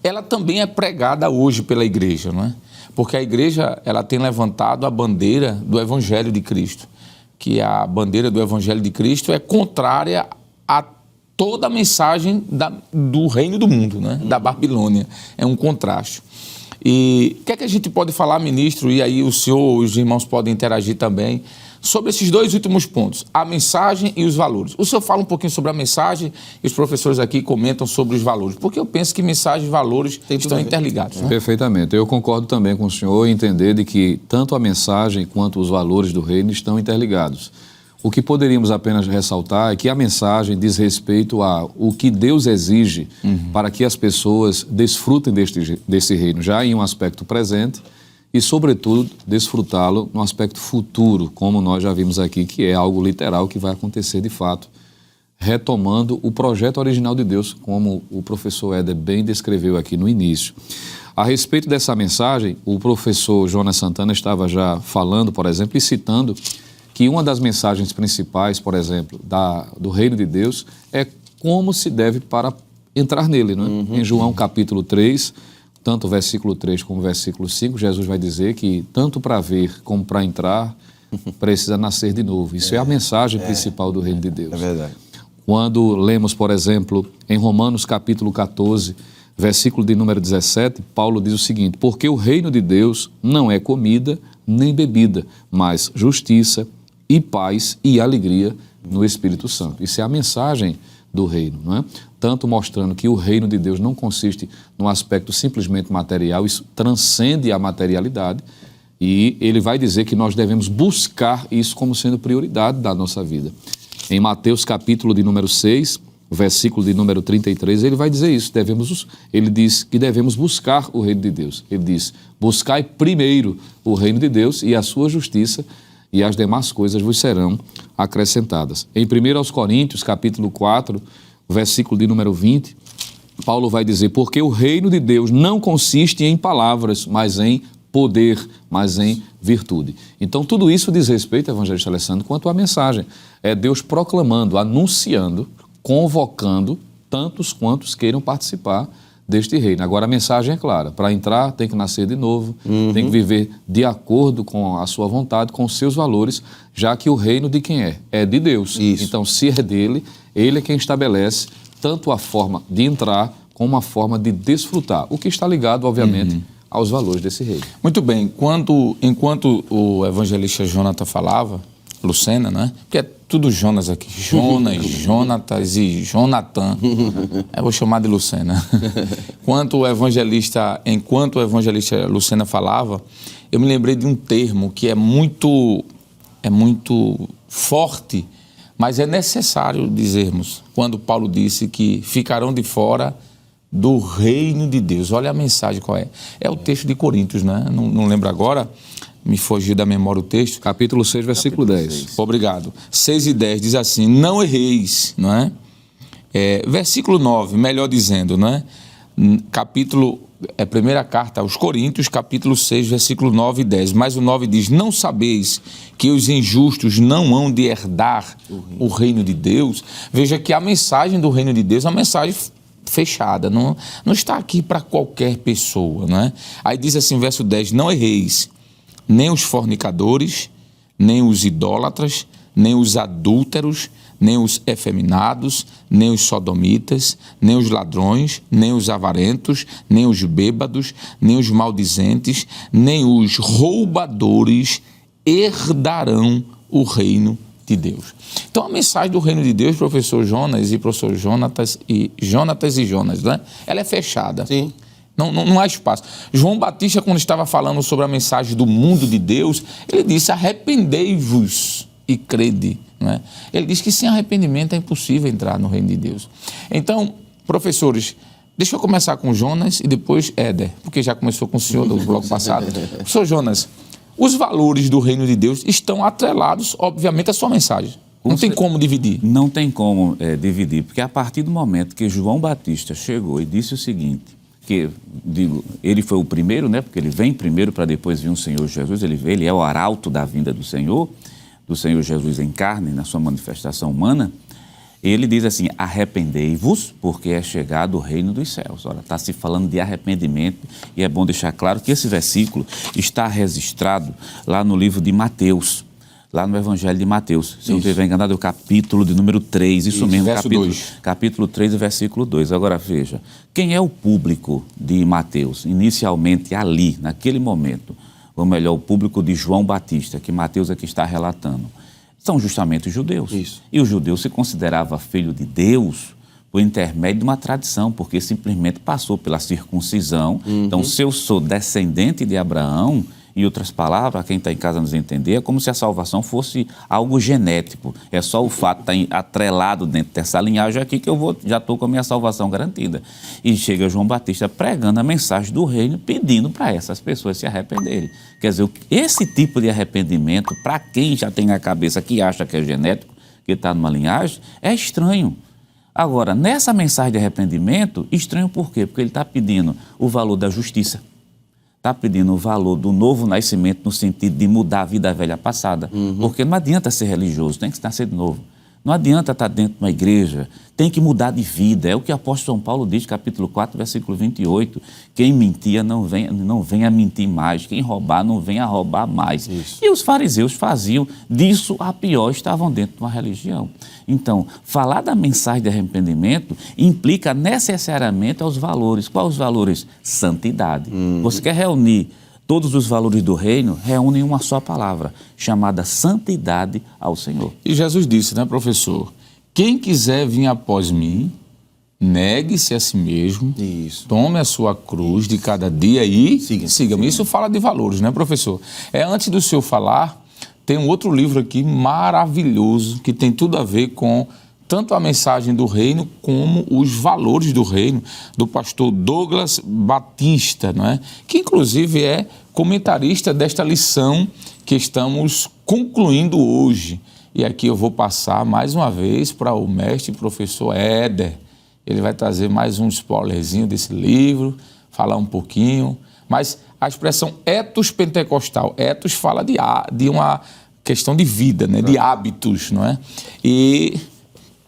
A: ela também é pregada hoje pela igreja, não é? Porque a igreja, ela tem levantado a bandeira do Evangelho de Cristo, que a bandeira do Evangelho de Cristo é contrária a toda a mensagem do reino do mundo, né? Da Babilônia. É um contraste. E o que é que a gente pode falar, ministro, e aí o senhor, os irmãos podem interagir também, sobre esses dois últimos pontos, a mensagem e os valores. O senhor fala um pouquinho sobre a mensagem e os professores aqui comentam sobre os valores, porque eu penso que mensagem e valores estão interligados. Né?
B: Perfeitamente. Eu concordo também com o senhor em entender de que tanto a mensagem quanto os valores do reino estão interligados. O que poderíamos apenas ressaltar é que a mensagem diz respeito ao que Deus exige para que as pessoas desfrutem desse reino, já em um aspecto presente, e, sobretudo, desfrutá-lo no aspecto futuro, como nós já vimos aqui, que é algo literal que vai acontecer de fato, retomando o projeto original de Deus, como o professor Éder bem descreveu aqui no início. A respeito dessa mensagem, o professor Jonas Santana estava já falando, por exemplo, e citando que uma das mensagens principais, por exemplo, do reino de Deus é como se deve para entrar nele. Não é? Em João capítulo 3, tanto o versículo 3 como o versículo 5, Jesus vai dizer que tanto para ver como para entrar, precisa nascer de novo. Isso é a mensagem principal do reino de Deus.
C: É verdade.
B: Quando lemos, por exemplo, em Romanos capítulo 14, versículo de número 17, Paulo diz o seguinte: porque o reino de Deus não é comida nem bebida, mas justiça e paz e alegria no Espírito Santo. Isso é a mensagem do reino, não é? Tanto mostrando que o reino de Deus não consiste num aspecto simplesmente material, isso transcende a materialidade, e ele vai dizer que nós devemos buscar isso como sendo prioridade da nossa vida. Em Mateus capítulo de número 6, versículo de número 33, ele vai dizer isso, ele diz que devemos buscar o reino de Deus. Ele diz: buscai primeiro o reino de Deus e a sua justiça, e as demais coisas vos serão acrescentadas. Em 1 Coríntios, capítulo 4, versículo de número 20, Paulo vai dizer: porque o reino de Deus não consiste em palavras, mas em poder, mas em virtude. Então, tudo isso diz respeito, evangelista Alessandro, quanto à mensagem. É Deus proclamando, anunciando, convocando tantos quantos queiram participar deste reino. Agora, a mensagem é clara: para entrar tem que nascer de novo, tem que viver de acordo com a sua vontade, com os seus valores, já que o reino de quem é? É de Deus.
C: Isso.
B: Então, se é dele, ele é quem estabelece tanto a forma de entrar como a forma de desfrutar, o que está ligado, obviamente, aos valores desse reino.
A: Muito bem, enquanto o evangelista Jonathan falava, Lucena, né? Porque é tudo Jonas aqui. Jonas, Jonatas e Jonathan. Eu vou chamar de Lucena. Enquanto o evangelista Lucena falava, eu me lembrei de um termo que é muito forte, mas é necessário dizermos, quando Paulo disse que ficarão de fora do reino de Deus. Olha a mensagem qual é. É o texto de Coríntios, né? Não lembro agora. Me fugiu da memória o texto.
B: Capítulo 6, versículo 10.
A: 6. Obrigado. 6 e 10 diz assim: não erreis, não é? Versículo 9, melhor dizendo, não é? Primeira carta aos Coríntios, capítulo 6, versículo 9 e 10. Mas o 9 diz: não sabeis que os injustos não hão de herdar o reino de Deus? Veja que a mensagem do reino de Deus é uma mensagem fechada, não está aqui para qualquer pessoa, não é? Aí diz assim, verso 10, não erreis, nem os fornicadores, nem os idólatras, nem os adúlteros, nem os efeminados, nem os sodomitas, nem os ladrões, nem os avarentos, nem os bêbados, nem os maldizentes, nem os roubadores herdarão o reino de Deus. Então a mensagem do reino de Deus, professor Jonas e professor Jonatas e Jonas, né? Ela é fechada.
C: Sim.
A: Não há espaço. João Batista, quando estava falando sobre a mensagem do mundo de Deus, ele disse: arrependei-vos e crede. Não é? Ele diz que sem arrependimento é impossível entrar no reino de Deus. Então, professores, deixa eu começar com Jonas e depois Éder, porque já começou com o senhor do bloco passado. Professor Jonas, os valores do reino de Deus estão atrelados, obviamente, à sua mensagem. Não tem como dividir.
D: Não tem como dividir, porque a partir do momento que João Batista chegou e disse o seguinte, que ele foi o primeiro, né? Porque ele vem primeiro para depois vir o Senhor Jesus, ele é o arauto da vinda do Senhor Jesus em carne, na sua manifestação humana. Ele diz assim: arrependei-vos, porque é chegado o reino dos céus. Ora, está se falando de arrependimento, e é bom deixar claro que esse versículo está registrado lá no livro de Mateus, lá no Evangelho de Mateus. Se eu não estiver enganado, é o capítulo de número 3, isso mesmo, capítulo 3, versículo 2. Agora veja, quem é o público de Mateus? Inicialmente ali, naquele momento, ou melhor, o público de João Batista, que Mateus aqui está relatando, são justamente os judeus.
C: Isso.
D: E o judeu se considerava filho de Deus por intermédio de uma tradição, porque simplesmente passou pela circuncisão. Então, se eu sou descendente de Abraão, em outras palavras, quem está em casa nos entender, é como se a salvação fosse algo genético. É só o fato de estar atrelado dentro dessa linhagem aqui que eu já estou com a minha salvação garantida. E chega João Batista pregando a mensagem do reino, pedindo para essas pessoas se arrependerem. Quer dizer, esse tipo de arrependimento, para quem já tem a cabeça que acha que é genético, que está numa linhagem, é estranho. Agora, nessa mensagem de arrependimento, estranho por quê? Porque ele está pedindo o valor da justiça. Está pedindo o valor do novo nascimento no sentido de mudar a vida velha passada. Porque não adianta ser religioso, tem que nascer de novo. Não adianta estar dentro de uma igreja, tem que mudar de vida. É o que o apóstolo São Paulo diz, capítulo 4, versículo 28. Quem mentia não venha mentir mais, quem roubar não venha roubar mais. Isso. E os fariseus faziam disso a pior, estavam dentro de uma religião. Então, falar da mensagem de arrependimento implica necessariamente aos valores. Quais os valores? Santidade. Você quer reunir todos os valores do reino, reúnem em uma só palavra, chamada santidade ao Senhor.
A: E Jesus disse, né, professor? Quem quiser vir após mim, negue-se a si mesmo, tome a sua cruz de cada dia e siga-me. Isso fala de valores, né, professor? Antes do senhor falar, tem um outro livro aqui maravilhoso, que tem tudo a ver com tanto a mensagem do reino como os valores do reino, do pastor Douglas Batista, não é? Que inclusive é comentarista desta lição que estamos concluindo hoje. E aqui eu vou passar mais uma vez para o mestre professor Éder. Ele vai trazer mais um spoilerzinho desse livro, falar um pouquinho. Mas a expressão etos pentecostal, etos fala de uma questão de vida, né? De hábitos, não é? E...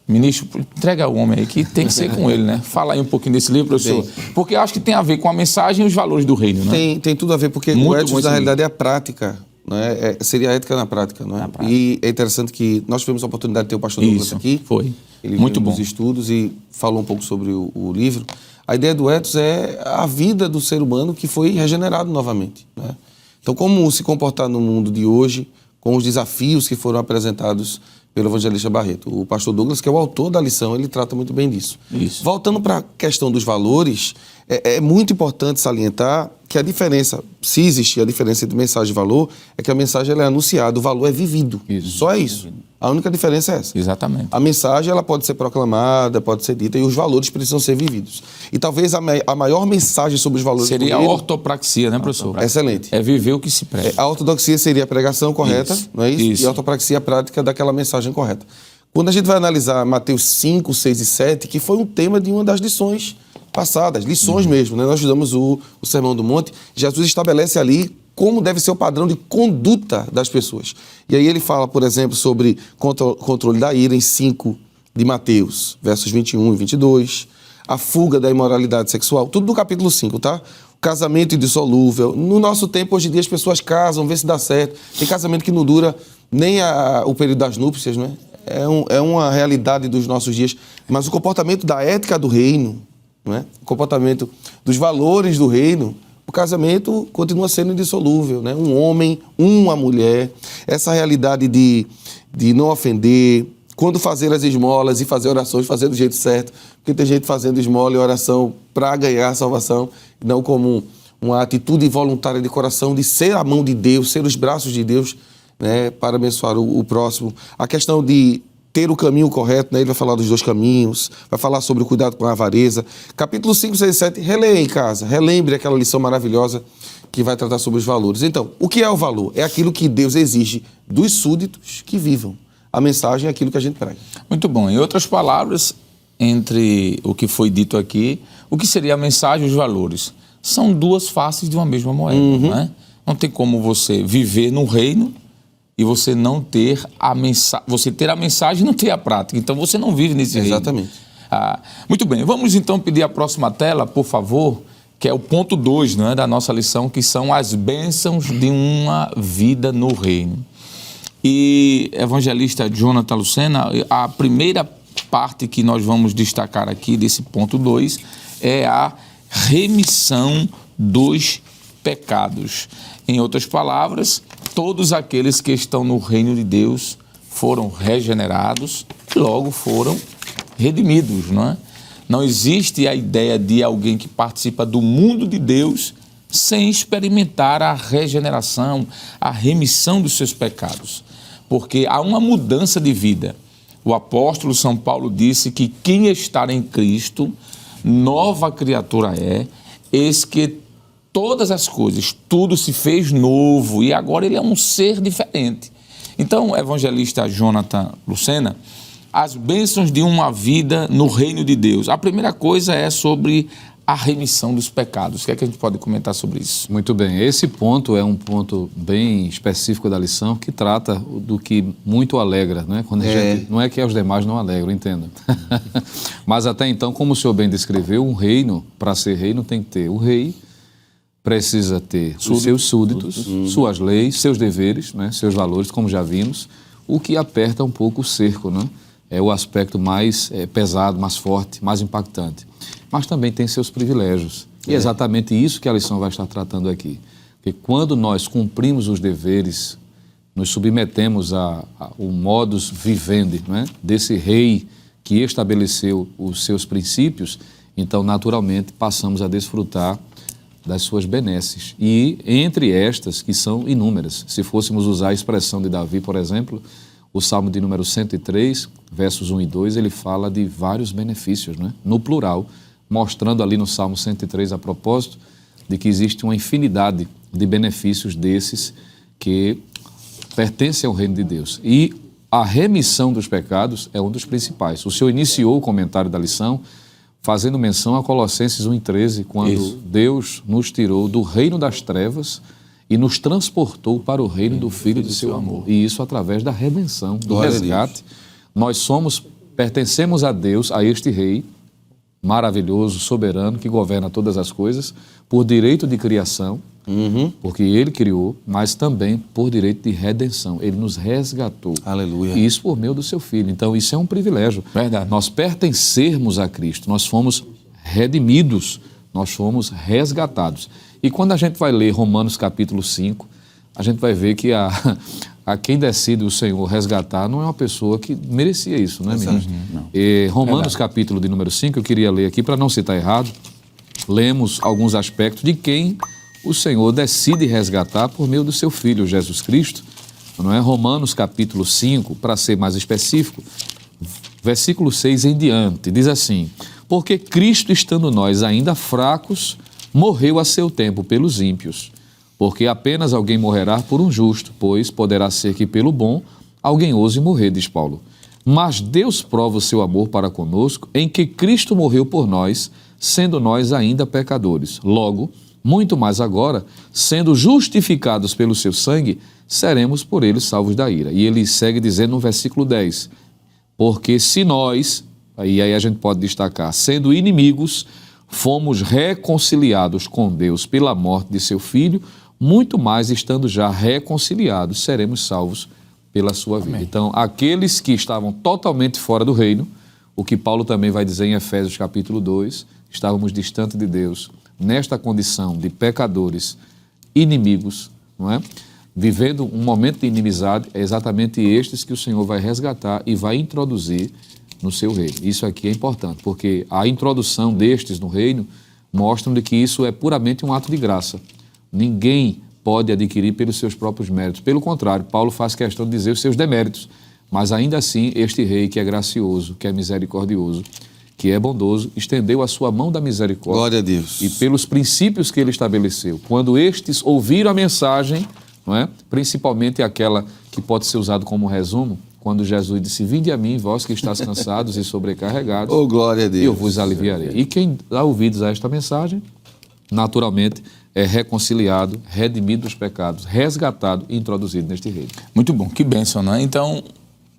A: Ministro, entrega o homem aí, que tem que ser com ele, né? Fala aí um pouquinho desse livro, professor. Porque eu acho que tem a ver com a mensagem e os valores do reino, né?
C: Tem tudo a ver, porque o éticos, na realidade, é a prática. Né? Seria a ética na prática, não é? E é interessante que nós tivemos a oportunidade de ter o pastor Douglas aqui.
A: Foi.
C: Ele
A: muito bom.
C: Nos estudos e falou um pouco sobre o livro. A ideia do etos é a vida do ser humano que foi regenerado novamente. Né? Então, como se comportar no mundo de hoje, com os desafios que foram apresentados pelo evangelista Barreto. O pastor Douglas, que é o autor da lição, ele trata muito bem disso. Isso. Voltando para a questão dos valores, é muito importante salientar que a diferença, se existir a diferença entre mensagem e valor, é que a mensagem ela é anunciada, o valor é vivido. Isso. Só é isso. A única diferença é essa.
A: Exatamente.
C: A mensagem ela pode ser proclamada, pode ser dita, e os valores precisam ser vividos. E talvez a maior mensagem sobre os valores...
A: Seria a ortopraxia, né, professor?
C: Excelente.
A: É viver o que se prega.
C: A ortodoxia seria a pregação correta, não é isso? E a ortopraxia a prática daquela mensagem correta. Quando a gente vai analisar Mateus 5, 6 e 7, que foi um tema de uma das lições passadas, lições mesmo, né? Nós estudamos o Sermão do Monte, Jesus estabelece ali como deve ser o padrão de conduta das pessoas. E aí ele fala, por exemplo, sobre controle da ira em 5 de Mateus, versos 21 e 22, a fuga da imoralidade sexual, tudo do capítulo 5, tá? O casamento indissolúvel. No nosso tempo, hoje em dia, as pessoas casam, vê se dá certo. Tem casamento que não dura nem o período das núpcias, né? É uma realidade dos nossos dias. Mas o comportamento da ética do reino, não é? O comportamento dos valores do reino, o casamento continua sendo indissolúvel, né? Um homem, uma mulher, essa realidade de não ofender, quando fazer as esmolas e fazer orações, fazer do jeito certo, porque tem gente fazendo esmola e oração para ganhar a salvação, não como uma atitude voluntária de coração, de ser a mão de Deus, ser os braços de Deus, né, para abençoar o próximo. A questão de ter o caminho correto, né? Ele vai falar dos 2 caminhos, vai falar sobre o cuidado com a avareza. Capítulo 5, 6 e 7, releia em casa, relembre aquela lição maravilhosa que vai tratar sobre os valores. Então, o que é o valor? É aquilo que Deus exige dos súditos que vivam. A mensagem é aquilo que a gente prega.
A: Muito bom. Em outras palavras, entre o que foi dito aqui, o que seria a mensagem e os valores? São duas faces de uma mesma moeda, não é? Não tem como você viver no reino e você não ter a mensagem, você ter a mensagem e não ter a prática. Então você não vive nesse reino.
C: Exatamente.
A: Muito bem, vamos então pedir a próxima tela, por favor, que é o ponto 2, não é, da nossa lição, que são as bênçãos de uma vida no reino. E, evangelista Jonathan Lucena, a primeira parte que nós vamos destacar aqui desse ponto 2 é a remissão dos pecados. Em outras palavras, todos aqueles que estão no reino de Deus foram regenerados e logo foram redimidos, não é? Não existe a ideia de alguém que participa do mundo de Deus sem experimentar a regeneração, a remissão dos seus pecados. Porque há uma mudança de vida. O apóstolo São Paulo disse que quem está em Cristo, nova criatura é, eis que todas as coisas, tudo se fez novo e agora ele é um ser diferente. Então, evangelista Jonathan Lucena, as bênçãos de uma vida no reino de Deus. A primeira coisa é sobre a remissão dos pecados. O que é que a gente pode comentar sobre isso?
B: Muito bem. Esse ponto é um ponto bem específico da lição que trata do que muito alegra, né? Quando a gente, não é que os demais não alegram, entenda. Mas até então, como o senhor bem descreveu, um reino, para ser reino, tem que ter o rei, precisa ter os seus súditos, suas leis, seus deveres, né? Seus valores, como já vimos, o que aperta um pouco o cerco, né? É o aspecto mais pesado, mais forte, mais impactante. Mas também tem seus privilégios. E é exatamente isso que a lição vai estar tratando aqui. Porque quando nós cumprimos os deveres, nos submetemos ao modus vivendi, não é? Desse rei que estabeleceu os seus princípios, então, naturalmente, passamos a desfrutar das suas benesses. E entre estas, que são inúmeras, se fôssemos usar a expressão de Davi, por exemplo, o Salmo de número 103, versos 1 e 2, ele fala de vários benefícios, né? No plural, mostrando ali no Salmo 103, a propósito, de que existe uma infinidade de benefícios desses que pertencem ao reino de Deus. E a remissão dos pecados é um dos principais. O senhor iniciou o comentário da lição fazendo menção a Colossenses 1,13, quando Deus nos tirou do reino das trevas e nos transportou para o reino do Filho do seu amor. E isso através da redenção, do resgate. Nós pertencemos a Deus, a este rei maravilhoso, soberano, que governa todas as coisas, por direito de criação, porque ele criou, mas também por direito de redenção. Ele nos resgatou.
C: Aleluia.
B: E isso por meio do seu Filho. Então, isso é um privilégio.
A: Verdade.
B: Nós pertencermos a Cristo, nós fomos redimidos, nós fomos resgatados. E quando a gente vai ler Romanos capítulo 5, a gente vai ver que a quem decide o Senhor resgatar não é uma pessoa que merecia isso, não é mesmo? Romanos capítulo de número 5, eu queria ler aqui para não citar errado, lemos alguns aspectos de quem o Senhor decide resgatar por meio do seu Filho, Jesus Cristo, não é? Romanos capítulo 5, para ser mais específico, versículo 6 em diante, diz assim: porque Cristo, estando nós ainda fracos, morreu a seu tempo pelos ímpios, porque apenas alguém morrerá por um justo, pois poderá ser que pelo bom alguém ouse morrer, diz Paulo. Mas Deus prova o seu amor para conosco em que Cristo morreu por nós, sendo nós ainda pecadores. Logo, muito mais agora, sendo justificados pelo seu sangue, seremos por ele salvos da ira. E ele segue dizendo no versículo 10, porque se nós, aí a gente pode destacar, sendo inimigos, fomos reconciliados com Deus pela morte de seu Filho, muito mais estando já reconciliados, seremos salvos pela sua vida. Amém. Então, aqueles que estavam totalmente fora do reino, o que Paulo também vai dizer em Efésios capítulo 2, estávamos distantes de Deus, nesta condição de pecadores, inimigos, não é? Vivendo um momento de inimizade, é exatamente estes que o Senhor vai resgatar e vai introduzir no seu reino. Isso aqui é importante, porque a introdução destes no reino mostra que isso é puramente um ato de graça. Ninguém pode adquirir pelos seus próprios méritos. Pelo contrário, Paulo faz questão de dizer os seus deméritos. Mas ainda assim, este rei que é gracioso, que é misericordioso, que é bondoso, estendeu a sua mão da misericórdia.
C: Glória a Deus.
B: E pelos princípios que ele estabeleceu. Quando estes ouviram a mensagem, não é? Principalmente aquela que pode ser usada como resumo, quando Jesus disse: vinde a mim, vós que estáis cansados e sobrecarregados,
C: glória a Deus.
B: eu vos aliviarei. E quem dá ouvidos a esta mensagem, naturalmente, é reconciliado, redimido dos pecados, resgatado e introduzido neste reino.
A: Muito bom, que bênção, né? Então,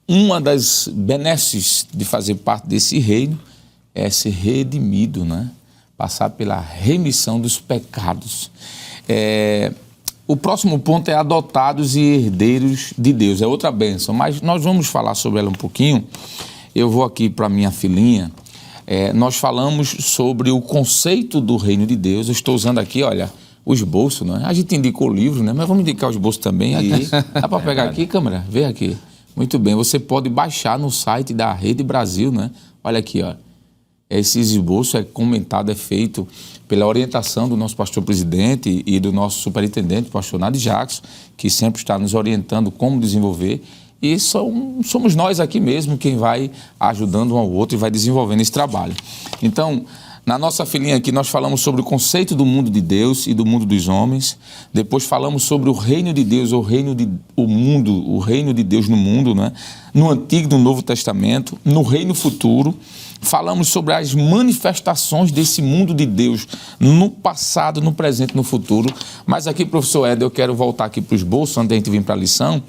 A: uma das benesses de fazer parte desse reino é ser redimido, né? Passar pela remissão dos pecados. O próximo ponto é adotados e herdeiros de Deus. É outra bênção, mas nós vamos falar sobre ela um pouquinho. Eu vou aqui para minha filhinha. Nós falamos sobre o conceito do reino de Deus. Eu estou usando aqui, olha, o esboço, não é? A gente indicou o livro, né? Mas vamos indicar o esboço também aqui. Dá para pegar aqui, câmera? Vê aqui. Muito bem, você pode baixar no site da Rede Brasil, né? Olha aqui, ó. Esse esboço é comentado, é feito pela orientação do nosso pastor-presidente e do nosso superintendente, o pastor Nadi Jackson, que sempre está nos orientando como desenvolver. E somos nós aqui mesmo quem vai ajudando um ao outro e vai desenvolvendo esse trabalho. Então, na nossa filhinha aqui, nós falamos sobre o conceito do mundo de Deus e do mundo dos homens. Depois falamos sobre o reino de Deus, o reino de Deus no mundo, né? No Antigo e no Novo Testamento, no reino futuro. Falamos sobre as manifestações desse mundo de Deus no passado, no presente e no futuro. Mas aqui, professor Éder, eu quero voltar aqui para os bolsos, antes da gente vir para a lição.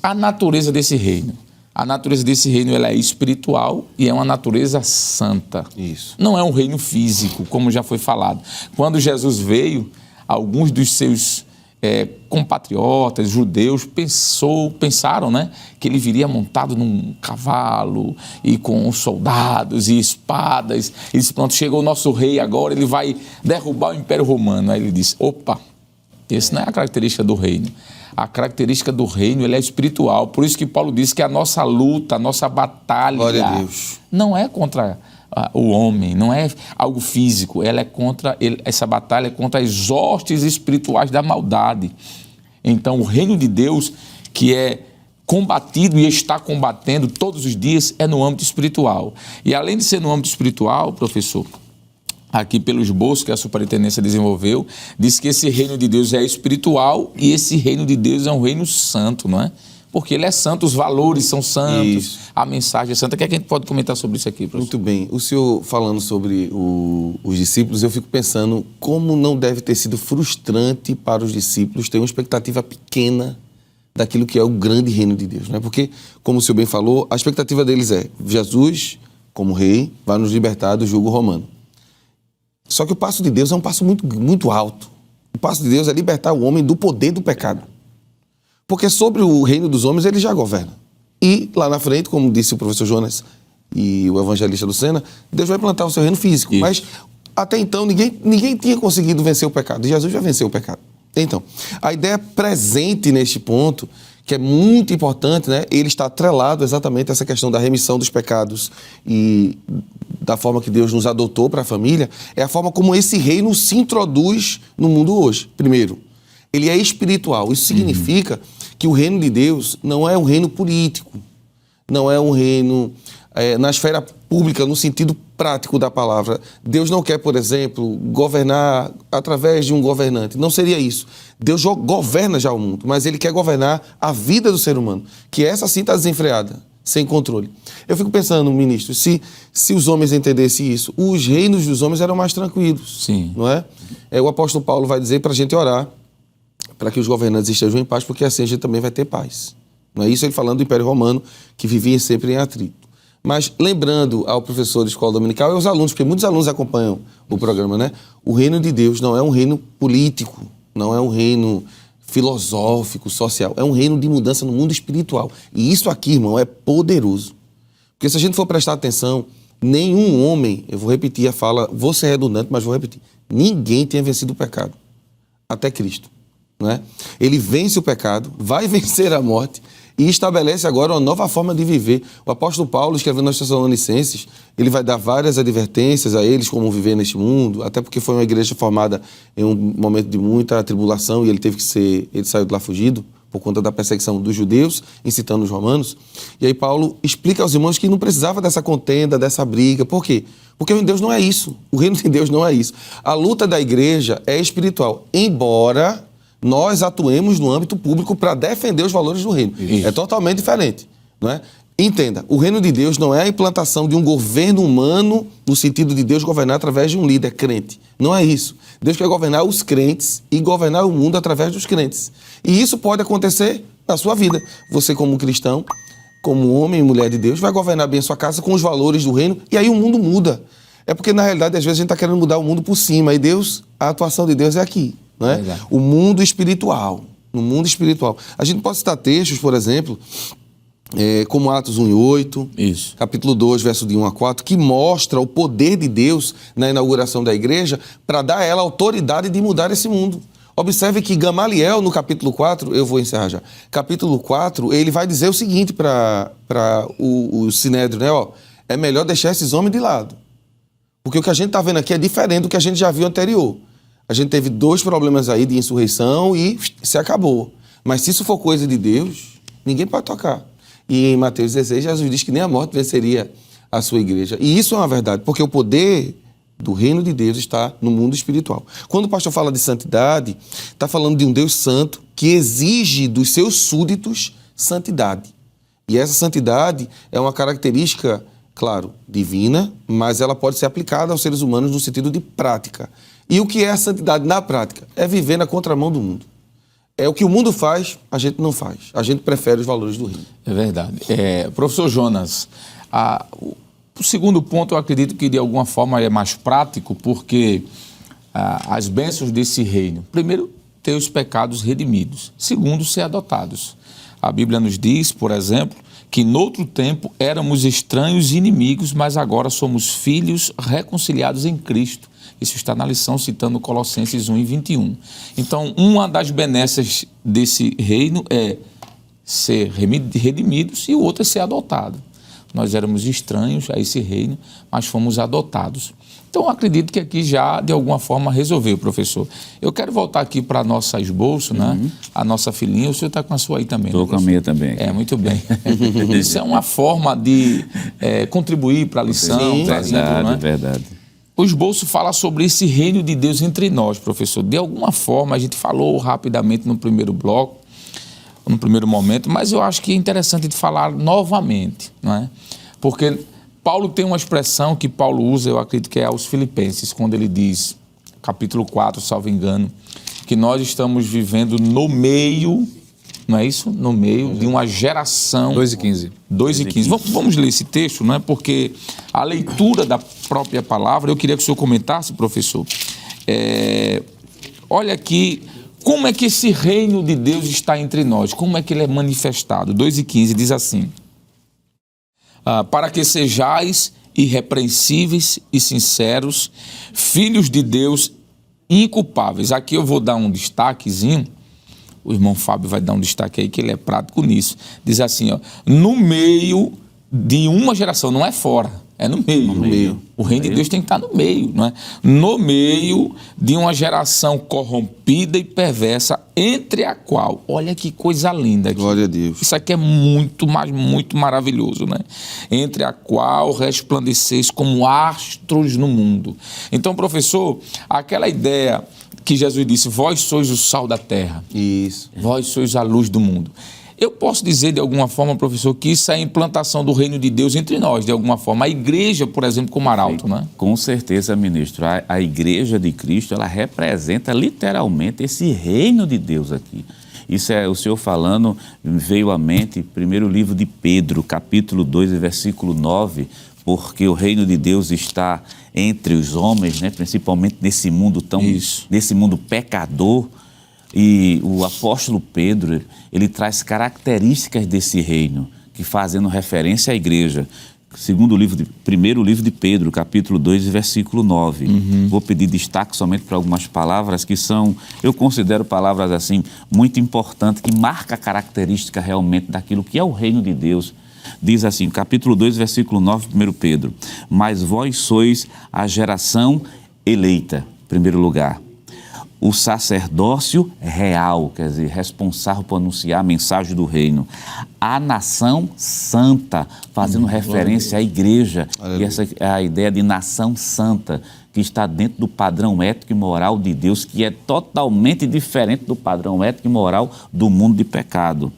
A: A natureza desse reino. A natureza desse reino ela é espiritual e é uma natureza santa.
C: Isso.
A: Não é um reino físico, como já foi falado. Quando Jesus veio, alguns dos seus compatriotas, judeus, pensaram, né, que ele viria montado num cavalo e com soldados e espadas. E disse, pronto, chegou o nosso rei agora, ele vai derrubar o Império Romano. Aí ele disse, opa, essa não é a característica do reino. A característica do reino ele é espiritual. Por isso que Paulo disse que a nossa luta, a nossa batalha
C: Glória a Deus.
A: Não é contra o homem, não é algo físico. Ela é essa batalha é contra as hostes espirituais da maldade. Então, o reino de Deus, que é combatido e está combatendo todos os dias, é no âmbito espiritual. E além de ser no âmbito espiritual, professor, aqui pelo esboço que a superintendência desenvolveu, diz que esse reino de Deus é espiritual e esse reino de Deus é um reino santo, não é? Porque ele é santo, os valores são santos, isso. A mensagem é santa. O que é que a gente pode comentar sobre isso aqui, professor?
C: Muito bem. O senhor falando sobre os discípulos, eu fico pensando como não deve ter sido frustrante para os discípulos ter uma expectativa pequena daquilo que é o grande reino de Deus, não é? Porque, como o senhor bem falou, a expectativa deles é Jesus, como rei, vai nos libertar do jugo romano. Só que o passo de Deus é um passo muito, muito alto. O passo de Deus é libertar o homem do poder do pecado. Porque sobre o reino dos homens ele já governa. E lá na frente, como disse o professor Jonas e o evangelista Lucena, Deus vai plantar o seu reino físico. Isso. Mas até então ninguém tinha conseguido vencer o pecado. Jesus já venceu o pecado. Então, a ideia presente neste ponto, que é muito importante, né? Ele está atrelado exatamente a essa questão da remissão dos pecados e da forma que Deus nos adotou para a família, é a forma como esse reino se introduz no mundo hoje. Primeiro, ele é espiritual. Isso significa que o reino de Deus não é um reino político, não é um reino na esfera pública, no sentido prático da palavra. Deus não quer, por exemplo, governar através de um governante. Não seria isso. Deus governa já o mundo, mas ele quer governar a vida do ser humano, que essa sim está desenfreada, sem controle. Eu fico pensando, ministro, se os homens entendessem isso, os reinos dos homens eram mais tranquilos.
A: Sim.
C: Não é? O apóstolo Paulo vai dizer para a gente orar, para que os governantes estejam em paz, porque assim a gente também vai ter paz. Não é isso ele falando do Império Romano, que vivia sempre em atrito. Mas lembrando ao professor de escola dominical e aos alunos, porque muitos alunos acompanham o programa, né? O reino de Deus não é um reino político, não é um reino filosófico, social, é um reino de mudança no mundo espiritual. E isso aqui, irmão, é poderoso. Porque se a gente for prestar atenção, nenhum homem, eu vou repetir a fala, vou ser redundante, mas vou repetir, ninguém tinha vencido o pecado, até Cristo. Não é? Ele vence o pecado, vai vencer a morte e estabelece agora uma nova forma de viver. O apóstolo Paulo, escrevendo aos Tessalonicenses, ele vai dar várias advertências a eles como viver neste mundo, até porque foi uma igreja formada em um momento de muita tribulação e ele saiu de lá fugido por conta da perseguição dos judeus, incitando os romanos. E aí Paulo explica aos irmãos que não precisava dessa contenda, dessa briga. Por quê? Porque o reino de Deus não é isso. O reino de Deus não é isso. A luta da igreja é espiritual, embora nós atuemos no âmbito público para defender os valores do reino. Isso. É totalmente diferente, não é? Entenda, o reino de Deus não é a implantação de um governo humano no sentido de Deus governar através de um líder crente. Não é isso. Deus quer governar os crentes e governar o mundo através dos crentes. E isso pode acontecer na sua vida. Você, como cristão, como homem e mulher de Deus, vai governar bem a sua casa com os valores do reino e aí o mundo muda. É porque, na realidade, às vezes a gente está querendo mudar o mundo por cima e Deus, a atuação de Deus é aqui. Não é? O mundo espiritual. No mundo espiritual. A gente pode citar textos, por exemplo, como Atos 1 e 8,
A: Isso.
C: capítulo 2, verso de 1 a 4, que mostra o poder de Deus na inauguração da igreja para dar a ela a autoridade de mudar esse mundo. Observe que Gamaliel, no capítulo 4, eu vou encerrar já, capítulo 4, ele vai dizer o seguinte para o Sinédrio, né? É melhor deixar esses homens de lado. Porque o que a gente está vendo aqui é diferente do que a gente já viu anterior. A gente teve 2 problemas aí de insurreição e se acabou. Mas se isso for coisa de Deus, ninguém pode tocar. E em Mateus 16, Jesus diz que nem a morte venceria a sua igreja. E isso é uma verdade, porque o poder do reino de Deus está no mundo espiritual. Quando o pastor fala de santidade, está falando de um Deus santo que exige dos seus súditos santidade. E essa santidade é uma característica, claro, divina, mas ela pode ser aplicada aos seres humanos no sentido de prática. E o que é a santidade na prática? É viver na contramão do mundo. É o que o mundo faz, a gente não faz. A gente prefere os valores do reino.
A: É verdade. Professor Jonas, o segundo ponto eu acredito que de alguma forma é mais prático, porque as bênçãos desse reino, primeiro, ter os pecados redimidos. Segundo, ser adotados. A Bíblia nos diz, por exemplo, que noutro tempo éramos estranhos e inimigos, mas agora somos filhos reconciliados em Cristo. Isso está na lição citando Colossenses 1 e 21. Então, uma das benesses desse reino é ser redimidos e o outro é ser adotado. Nós éramos estranhos a esse reino, mas fomos adotados. Então, eu acredito que aqui já, de alguma forma, resolveu, professor. Eu quero voltar aqui para a nossa esboço, né? A nossa filhinha. O senhor está com a sua aí também,
D: Estou com a minha também.
A: Muito bem. Isso é uma forma de contribuir para a lição.
C: Sim,
D: verdade,
A: né?
D: verdade.
A: O esboço fala sobre esse reino de Deus entre nós, professor. De alguma forma, a gente falou rapidamente no primeiro bloco, no primeiro momento, mas eu acho que é interessante de falar novamente, não é? Porque Paulo tem uma expressão que Paulo usa, eu acredito que é aos Filipenses, quando ele diz, capítulo 4, salvo engano, que nós estamos vivendo no meio, não é isso? No meio de uma geração...
B: 2:15.
A: 2:15. Vamos ler esse texto, não é? Porque a leitura da própria palavra, eu queria que o senhor comentasse, professor. Olha aqui, como é que esse reino de Deus está entre nós? Como é que ele é manifestado? 2:15 diz assim: para que sejais irrepreensíveis e sinceros, filhos de Deus inculpáveis. Aqui eu vou dar um destaquezinho. O irmão Fábio vai dar um destaque aí, que ele é prático nisso. Diz assim, no meio de uma geração, não é fora, é no meio.
C: No meio.
A: O reino de Deus tem que estar no meio, não é? No meio de uma geração corrompida e perversa, entre a qual, olha que coisa linda aqui.
C: Glória a Deus.
A: Isso aqui é muito, mas muito maravilhoso, né? Entre a qual resplandeceis como astros no mundo. Então, professor, aquela ideia que Jesus disse, vós sois o sal da terra.
C: Isso.
A: Vós sois a luz do mundo. Eu posso dizer de alguma forma, professor, que isso é a implantação do reino de Deus entre nós, de alguma forma. A igreja, por exemplo, como arauto, né?
D: Com certeza, ministro. A igreja de Cristo, ela representa literalmente esse reino de Deus aqui. Isso é o senhor falando, veio à mente, primeiro livro de Pedro, capítulo 2, versículo 9, porque o reino de Deus está entre os homens, né? Principalmente nesse mundo nesse mundo pecador. E o apóstolo Pedro, ele traz características desse reino, que fazendo referência à igreja. Primeiro livro de Pedro, capítulo 2, versículo 9. Vou pedir destaque somente para algumas palavras que são, eu considero palavras assim, muito importantes, que marcam a característica realmente daquilo que é o reino de Deus. Diz assim, capítulo 2, versículo 9, 1 Pedro. Mas vós sois a geração eleita, em primeiro lugar. O sacerdócio real, quer dizer, responsável por anunciar a mensagem do reino. A nação santa, fazendo referência à igreja. E essa é a ideia de nação santa, que está dentro do padrão ético e moral de Deus, que é totalmente diferente do padrão ético e moral do mundo de pecado.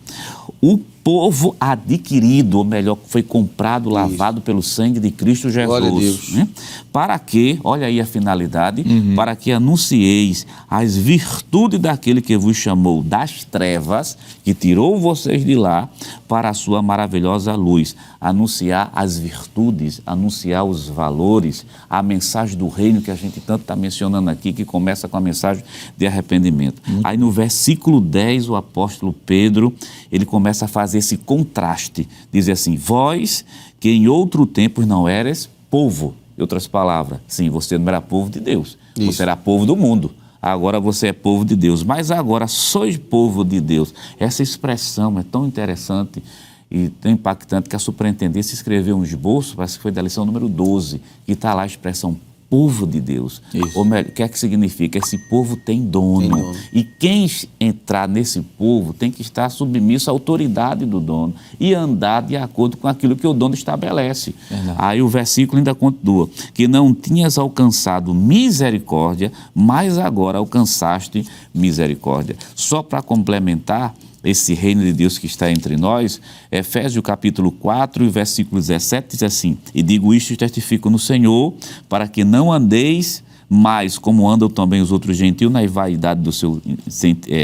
D: O povo adquirido, ou melhor, foi comprado, lavado pelo sangue de Cristo Jesus.
C: Glória a Deus.
D: Né? Para que, olha aí a finalidade, para que anuncieis as virtudes daquele que vos chamou das trevas, que tirou vocês de lá, para a sua maravilhosa luz. Anunciar as virtudes, anunciar os valores, a mensagem do reino que a gente tanto está mencionando aqui, que começa com a mensagem de arrependimento. Aí no versículo 10, o apóstolo Pedro, ele começa a fazer fazer esse contraste, dizer assim, vós que em outro tempo não eres povo. Em outras palavras, sim, você não era povo de Deus, você era povo do mundo. Agora você é povo de Deus, mas agora sois povo de Deus. Essa expressão é tão interessante e tão impactante que a superintendência escreveu um esboço, parece que foi da lição número 12, que está lá a expressão povo de Deus. Ou melhor, o que é que significa? Esse povo tem dono. E quem entrar nesse povo tem que estar submisso à autoridade do dono e andar de acordo com aquilo que o dono estabelece. Aí o versículo ainda continua, que não tinhas alcançado misericórdia, mas agora alcançaste misericórdia. Só para complementar esse reino de Deus que está entre nós, Efésios capítulo 4, versículo 17, diz assim, e digo isto e testifico no Senhor, para que não andeis mais como andam também os outros gentios na vaidade do seu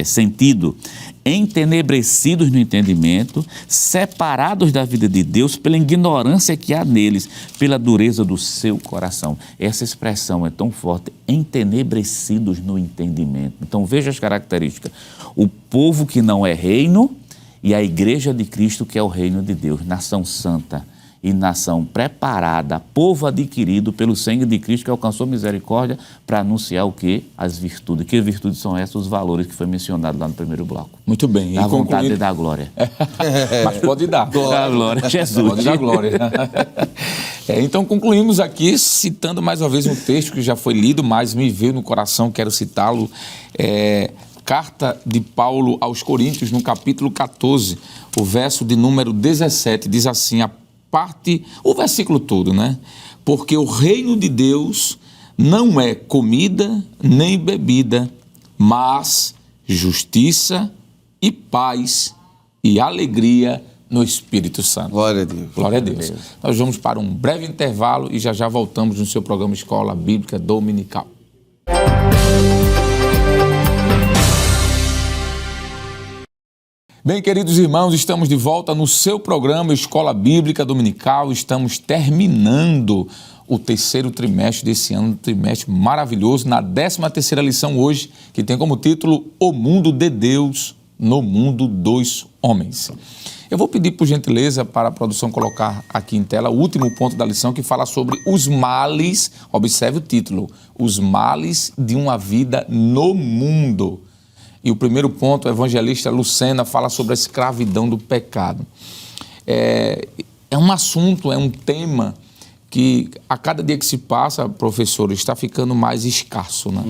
D: sentido, entenebrecidos no entendimento, separados da vida de Deus pela ignorância que há neles, pela dureza do seu coração. Essa expressão é tão forte, entenebrecidos no entendimento. Então veja as características. O povo que não é reino e a igreja de Cristo que é o reino de Deus, nação santa e nação preparada, povo adquirido pelo sangue de Cristo que alcançou misericórdia para anunciar o quê? As virtudes. Que virtudes são essas? Os valores que foi mencionado lá no primeiro bloco.
A: Muito bem.
D: A vontade de dar glória.
A: Mas pode dar.
D: Dar glória. Jesus.
A: Pode dar glória. Então concluímos aqui citando mais uma vez um texto que já foi lido, mas me veio no coração, quero citá-lo. Carta de Paulo aos Coríntios, no capítulo 14, o verso de número 17, diz assim, o versículo todo, né? Porque o reino de Deus não é comida nem bebida, mas justiça e paz e alegria no Espírito Santo.
C: Glória a Deus.
A: Glória a Deus. Nós vamos para um breve intervalo e já voltamos no seu programa Escola Bíblica Dominical. Bem, queridos irmãos, estamos de volta no seu programa Escola Bíblica Dominical. Estamos terminando o terceiro trimestre desse ano, um trimestre maravilhoso, na 13ª lição hoje, que tem como título O Mundo de Deus no Mundo dos Homens. Eu vou pedir, por gentileza, para a produção colocar aqui em tela o último ponto da lição, que fala sobre os males, observe o título, os males de uma vida no mundo. E o primeiro ponto, o evangelista Lucena fala sobre a escravidão do pecado. É um assunto, é um tema que a cada dia que se passa, professor, está ficando mais escasso, né?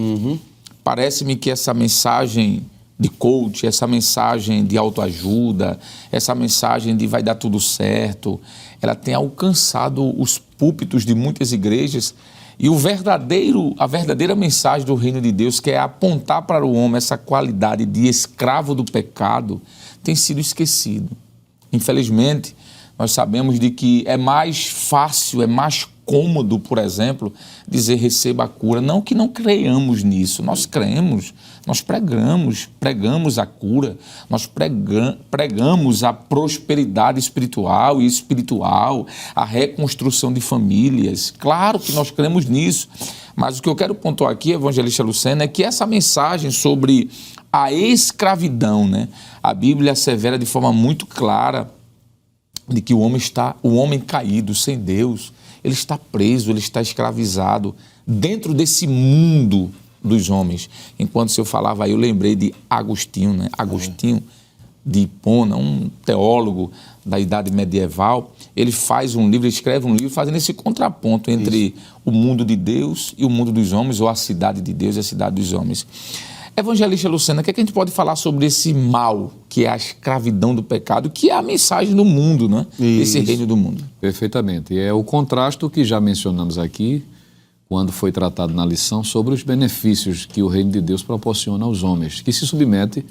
A: Parece-me que essa mensagem de coach, essa mensagem de autoajuda, essa mensagem de vai dar tudo certo, ela tem alcançado os púlpitos de muitas igrejas. E a verdadeira mensagem do reino de Deus, que é apontar para o homem essa qualidade de escravo do pecado, tem sido esquecido. Infelizmente, nós sabemos de que é mais fácil, é mais cômodo, por exemplo, dizer receba a cura. Não que não creiamos nisso, nós cremos, nós pregamos a cura, nós pregamos a prosperidade espiritual e espiritual, a reconstrução de famílias. Claro que nós cremos nisso, mas o que eu quero pontuar aqui, evangelista Lucena, é que essa mensagem sobre a escravidão, né? A Bíblia assevera de forma muito clara de que o homem caído, sem Deus, ele está preso, ele está escravizado dentro desse mundo dos homens. Enquanto eu falava aí, eu lembrei de Agostinho, né? Agostinho de Hipona, um teólogo da idade medieval. Ele escreve um livro fazendo esse contraponto entre o mundo de Deus e o mundo dos homens, ou a cidade de Deus e a cidade dos homens. Evangelista Lucena, o que é que a gente pode falar sobre esse mal, que é a escravidão do pecado, que é a mensagem do mundo, né? Esse reino do mundo.
B: Perfeitamente. E é o contraste que já mencionamos aqui, quando foi tratado na lição, sobre os benefícios que o reino de Deus proporciona aos homens, que se submete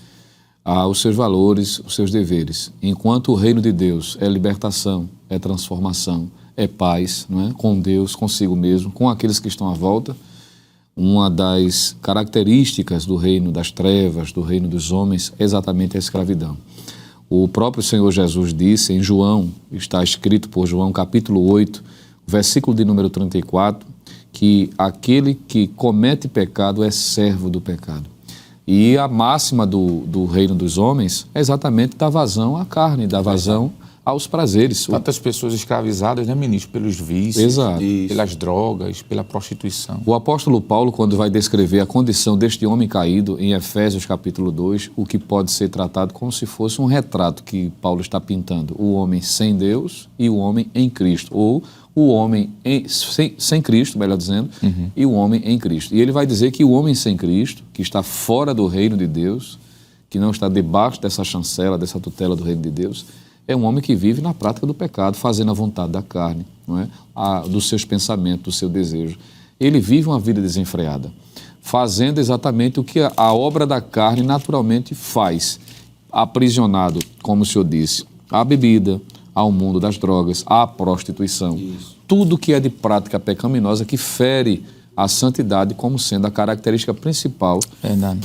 B: aos seus valores, os seus deveres. Enquanto o reino de Deus é libertação, é transformação, é paz, não é? Com Deus, consigo mesmo, com aqueles que estão à volta. Uma das características do reino das trevas, do reino dos homens, é exatamente a escravidão. O próprio Senhor Jesus disse em João, está escrito por João, capítulo 8, versículo de número 34, que aquele que comete pecado é servo do pecado. E a máxima do reino dos homens é exatamente dar vazão à carne, dar vazão aos prazeres.
A: Tantas pessoas escravizadas, né, ministro? Pelos vícios,
B: Exato.
A: pelas drogas, pela prostituição.
B: O apóstolo Paulo, quando vai descrever a condição deste homem caído, em Efésios capítulo 2, o que pode ser tratado como se fosse um retrato que Paulo está pintando. O homem sem Deus e o homem em Cristo. Ou o homem sem Cristo, melhor dizendo, e o homem em Cristo. E ele vai dizer que o homem sem Cristo, que está fora do reino de Deus, que não está debaixo dessa chancela, dessa tutela do reino de Deus, é um homem que vive na prática do pecado, fazendo a vontade da carne, não é? Dos seus pensamentos, do seu desejo. Ele vive uma vida desenfreada, fazendo exatamente o que a obra da carne naturalmente faz, aprisionado, como o senhor disse, à bebida, ao mundo das drogas, à prostituição. Isso. Tudo que é de prática pecaminosa que fere a santidade como sendo a característica principal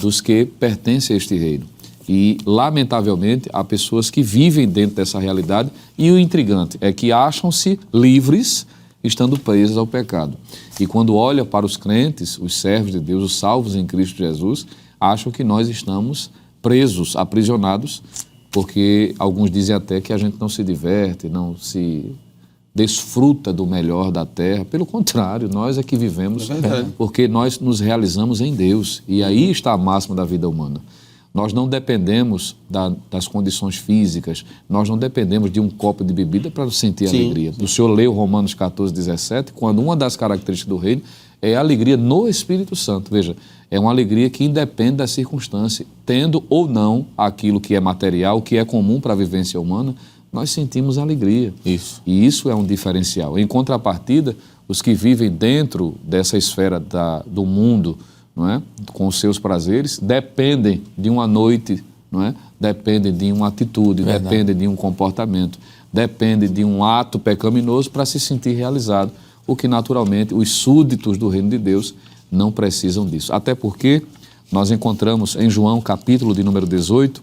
B: dos que pertencem a este reino. E, lamentavelmente, há pessoas que vivem dentro dessa realidade e o intrigante é que acham-se livres estando presas ao pecado. E quando olham para os crentes, os servos de Deus, os salvos em Cristo Jesus, acham que nós estamos presos, aprisionados, porque alguns dizem até que a gente não se diverte, não se desfruta do melhor da terra. Pelo contrário, nós é que vivemos porque nós nos realizamos em Deus. E aí está a máxima da vida humana. Nós não dependemos das condições físicas, nós não dependemos de um copo de bebida para sentir alegria. O senhor leu Romanos 14, 17, quando uma das características do reino é a alegria no Espírito Santo. Veja, é uma alegria que independe da circunstância. Tendo ou não aquilo que é material, que é comum para a vivência humana, nós sentimos alegria. Isso. E isso é um diferencial. Em contrapartida, os que vivem dentro dessa esfera do mundo, não é? Com os seus prazeres, dependem de uma noite, não é? Dependem de uma atitude, dependem de um comportamento, dependem de um ato pecaminoso para se sentir realizado, o que naturalmente os súditos do reino de Deus não precisam disso. Até porque nós encontramos em João capítulo de número 18,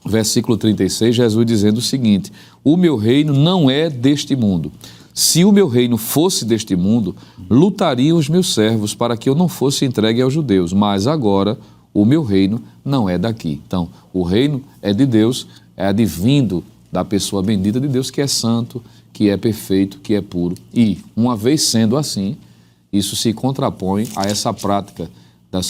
B: versículo 36, Jesus dizendo o seguinte: o meu reino não é deste mundo. Se o meu reino fosse deste mundo, lutariam os meus servos para que eu não fosse entregue aos judeus. Mas agora o meu reino não é daqui. Então, o reino é de Deus, é advindo da pessoa bendita de Deus, que é santo, que é perfeito, que é puro. E, uma vez sendo assim, isso se contrapõe a essa prática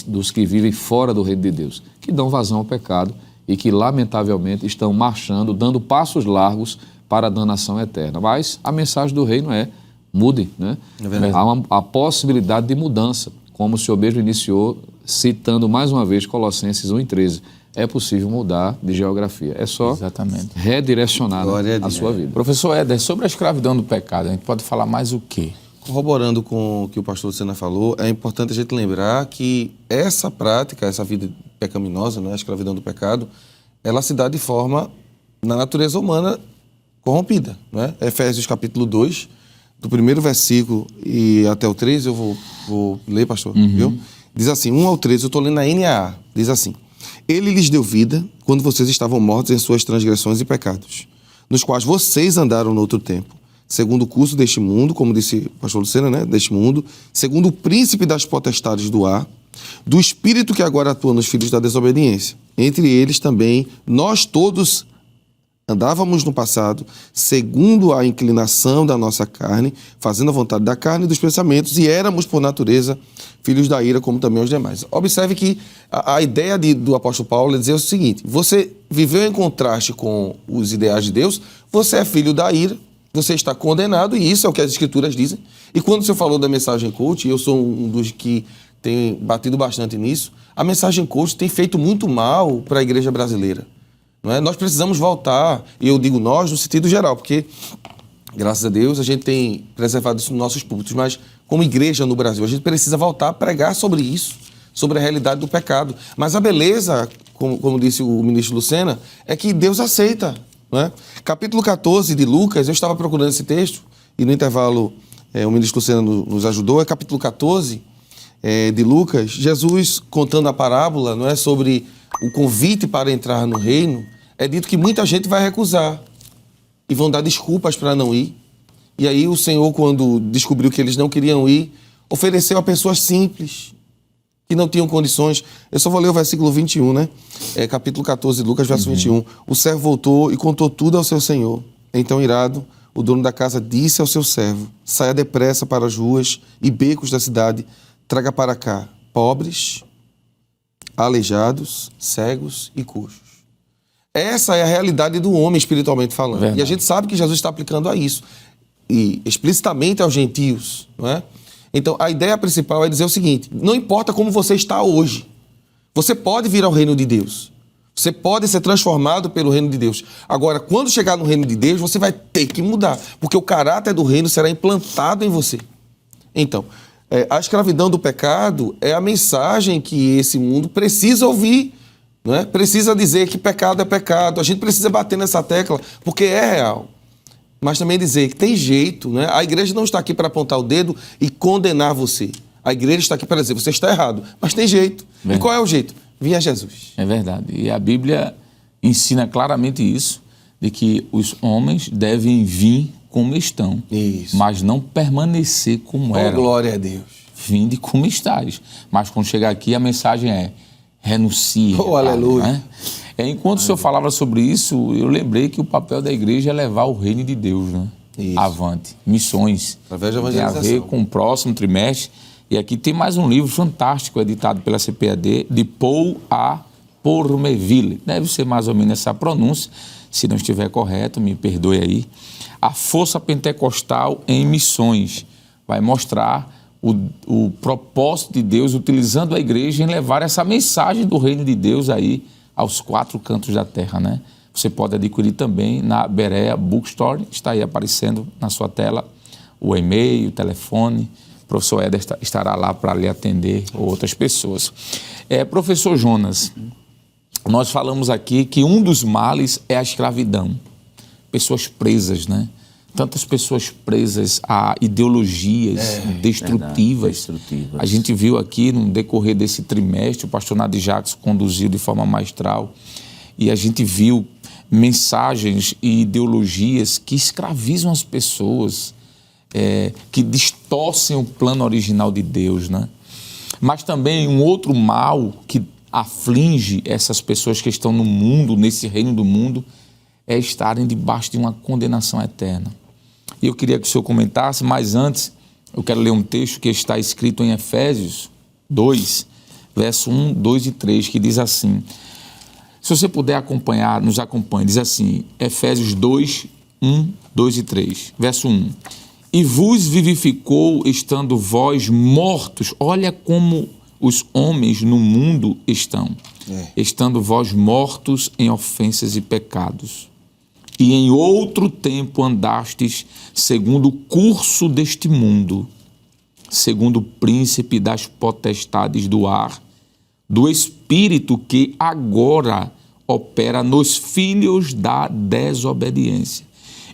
B: dos que vivem fora do reino de Deus, que dão vazão ao pecado e que, lamentavelmente, estão marchando, dando passos largos para a danação eterna. Mas a mensagem do reino é: mudem, né? Há a possibilidade de mudança, como o senhor mesmo iniciou, citando mais uma vez Colossenses 1:13. É possível mudar de geografia. É só redirecionar a sua vida.
A: Professor Éder, sobre a escravidão do pecado, a gente pode falar mais o quê?
C: Corroborando com o que o pastor Lucena falou, é importante a gente lembrar que essa prática, essa vida pecaminosa, né, a escravidão do pecado, ela se dá de forma, na natureza humana, corrompida. Né? Efésios capítulo 2, do primeiro versículo e até o 13, eu vou ler, pastor, viu? Diz assim, 1 ao 13, eu estou lendo na NAA, diz assim: Ele lhes deu vida quando vocês estavam mortos em suas transgressões e pecados, nos quais vocês andaram no outro tempo, segundo o curso deste mundo, como disse o pastor Lucena, né, deste mundo, segundo o príncipe das potestades do ar, do espírito que agora atua nos filhos da desobediência. Entre eles também, nós todos andávamos no passado, segundo a inclinação da nossa carne, fazendo a vontade da carne e dos pensamentos, e éramos, por natureza, filhos da ira, como também os demais. Observe que a ideia do apóstolo Paulo é dizer o seguinte: você viveu em contraste com os ideais de Deus, você é filho da ira, você está condenado, e isso é o que as Escrituras dizem. E quando você falou da mensagem coach, eu sou um dos que tem batido bastante nisso, a mensagem coach tem feito muito mal para a igreja brasileira. Não é? Nós precisamos voltar, e eu digo nós no sentido geral, porque, graças a Deus, a gente tem preservado isso nos nossos púlpitos, mas como igreja no Brasil, a gente precisa voltar a pregar sobre isso, sobre a realidade do pecado. Mas a beleza, como disse o ministro Lucena, é que Deus aceita. Não é? Capítulo 14 de Lucas, eu estava procurando esse texto, e no intervalo o ministro Lucena nos ajudou, é capítulo 14 de Lucas, Jesus contando a parábola, não é, sobre o convite para entrar no reino. É dito que muita gente vai recusar e vão dar desculpas para não ir. E aí o Senhor, quando descobriu que eles não queriam ir, ofereceu a pessoas simples, que não tinham condições. Eu só vou ler o versículo 21, né? Capítulo 14 de Lucas, verso 21. O servo voltou e contou tudo ao seu senhor. Então, irado, o dono da casa disse ao seu servo: saia depressa para as ruas e becos da cidade, traga para cá pobres, aleijados, cegos e coxos. Essa é a realidade do homem, espiritualmente falando. Verdade. E a gente sabe que Jesus está aplicando a isso. E explicitamente aos gentios, não é? Então, a ideia principal é dizer o seguinte: não importa como você está hoje, você pode vir ao reino de Deus. Você pode ser transformado pelo reino de Deus. Agora, quando chegar no reino de Deus, você vai ter que mudar, porque o caráter do reino será implantado em você. Então, a escravidão do pecado é a mensagem que esse mundo precisa ouvir. Não é? Precisa dizer que pecado é pecado. A gente precisa bater nessa tecla, porque é real. Mas também dizer que tem jeito, né? A igreja não está aqui para apontar o dedo e condenar você. A igreja está aqui para dizer: você está errado, mas tem jeito. Verdade. E qual é o jeito? Vir a Jesus.
A: É verdade. E a Bíblia ensina claramente isso, de que os homens devem vir como estão, isso, mas não permanecer como eram.
C: Glória a Deus.
A: Vinde como estáis. Mas quando chegar aqui, a mensagem é: renuncie.
C: Aleluia.
A: Né? Enquanto o senhor falava sobre isso, eu lembrei que o papel da igreja é levar o reino de Deus, né? Avante. Missões.
C: Através da evangelização.
A: Tem a ver com o próximo trimestre. E aqui tem mais um livro fantástico, editado pela CPAD, de Paul A. Pourmeville. Deve ser mais ou menos essa pronúncia. Se não estiver correto, me perdoe aí. A Força Pentecostal em Missões. Vai mostrar o propósito de Deus utilizando a igreja em levar essa mensagem do reino de Deus aí aos 4 cantos da terra, né? Você pode adquirir também na Berea Bookstore, está aí aparecendo na sua tela o e-mail, o telefone. O professor Éder estará lá para lhe atender, ou outras pessoas. Professor Jonas, nós falamos aqui que um dos males é a escravidão. Pessoas presas, né? Tantas pessoas presas a ideologias destrutivas. A gente viu aqui no decorrer desse trimestre, o pastor Nadir Jacques conduziu de forma magistral, e a gente viu mensagens e ideologias que escravizam as pessoas, que distorcem o plano original de Deus, né? Mas também um outro mal que aflige essas pessoas que estão no mundo, nesse reino do mundo, é estarem debaixo de uma condenação eterna. E eu queria que o senhor comentasse, mas antes eu quero ler um texto que está escrito em Efésios 2, verso 1, 2 e 3, que diz assim, se você puder acompanhar, nos acompanhe, diz assim, Efésios 2, 1, 2 e 3, verso 1. E vos vivificou estando vós mortos, olha como os homens no mundo estão, estando vós mortos em ofensas e pecados. E em outro tempo andastes segundo o curso deste mundo, segundo o príncipe das potestades do ar, do espírito que agora opera nos filhos da desobediência,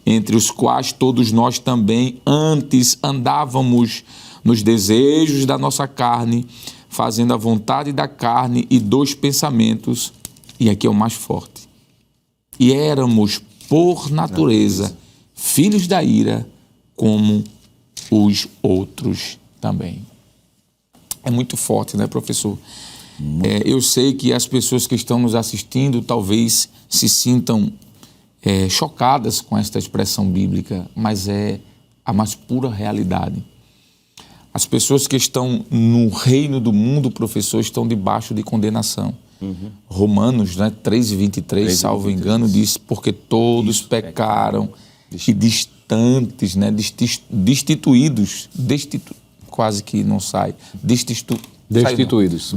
A: entre os quais todos nós também antes andávamos nos desejos da nossa carne, fazendo a vontade da carne e dos pensamentos, e aqui é o mais forte, e éramos por natureza filhos da ira, como os outros também. É muito forte, né, professor? Eu sei que as pessoas que estão nos assistindo talvez se sintam chocadas com esta expressão bíblica, mas é a mais pura realidade. As pessoas que estão no reino do mundo, professor, estão debaixo de condenação. Romanos, né, 3:23, salvo engano, diz, porque todos pecaram e distantes, né, destituídos, quase que não sai, destituídos,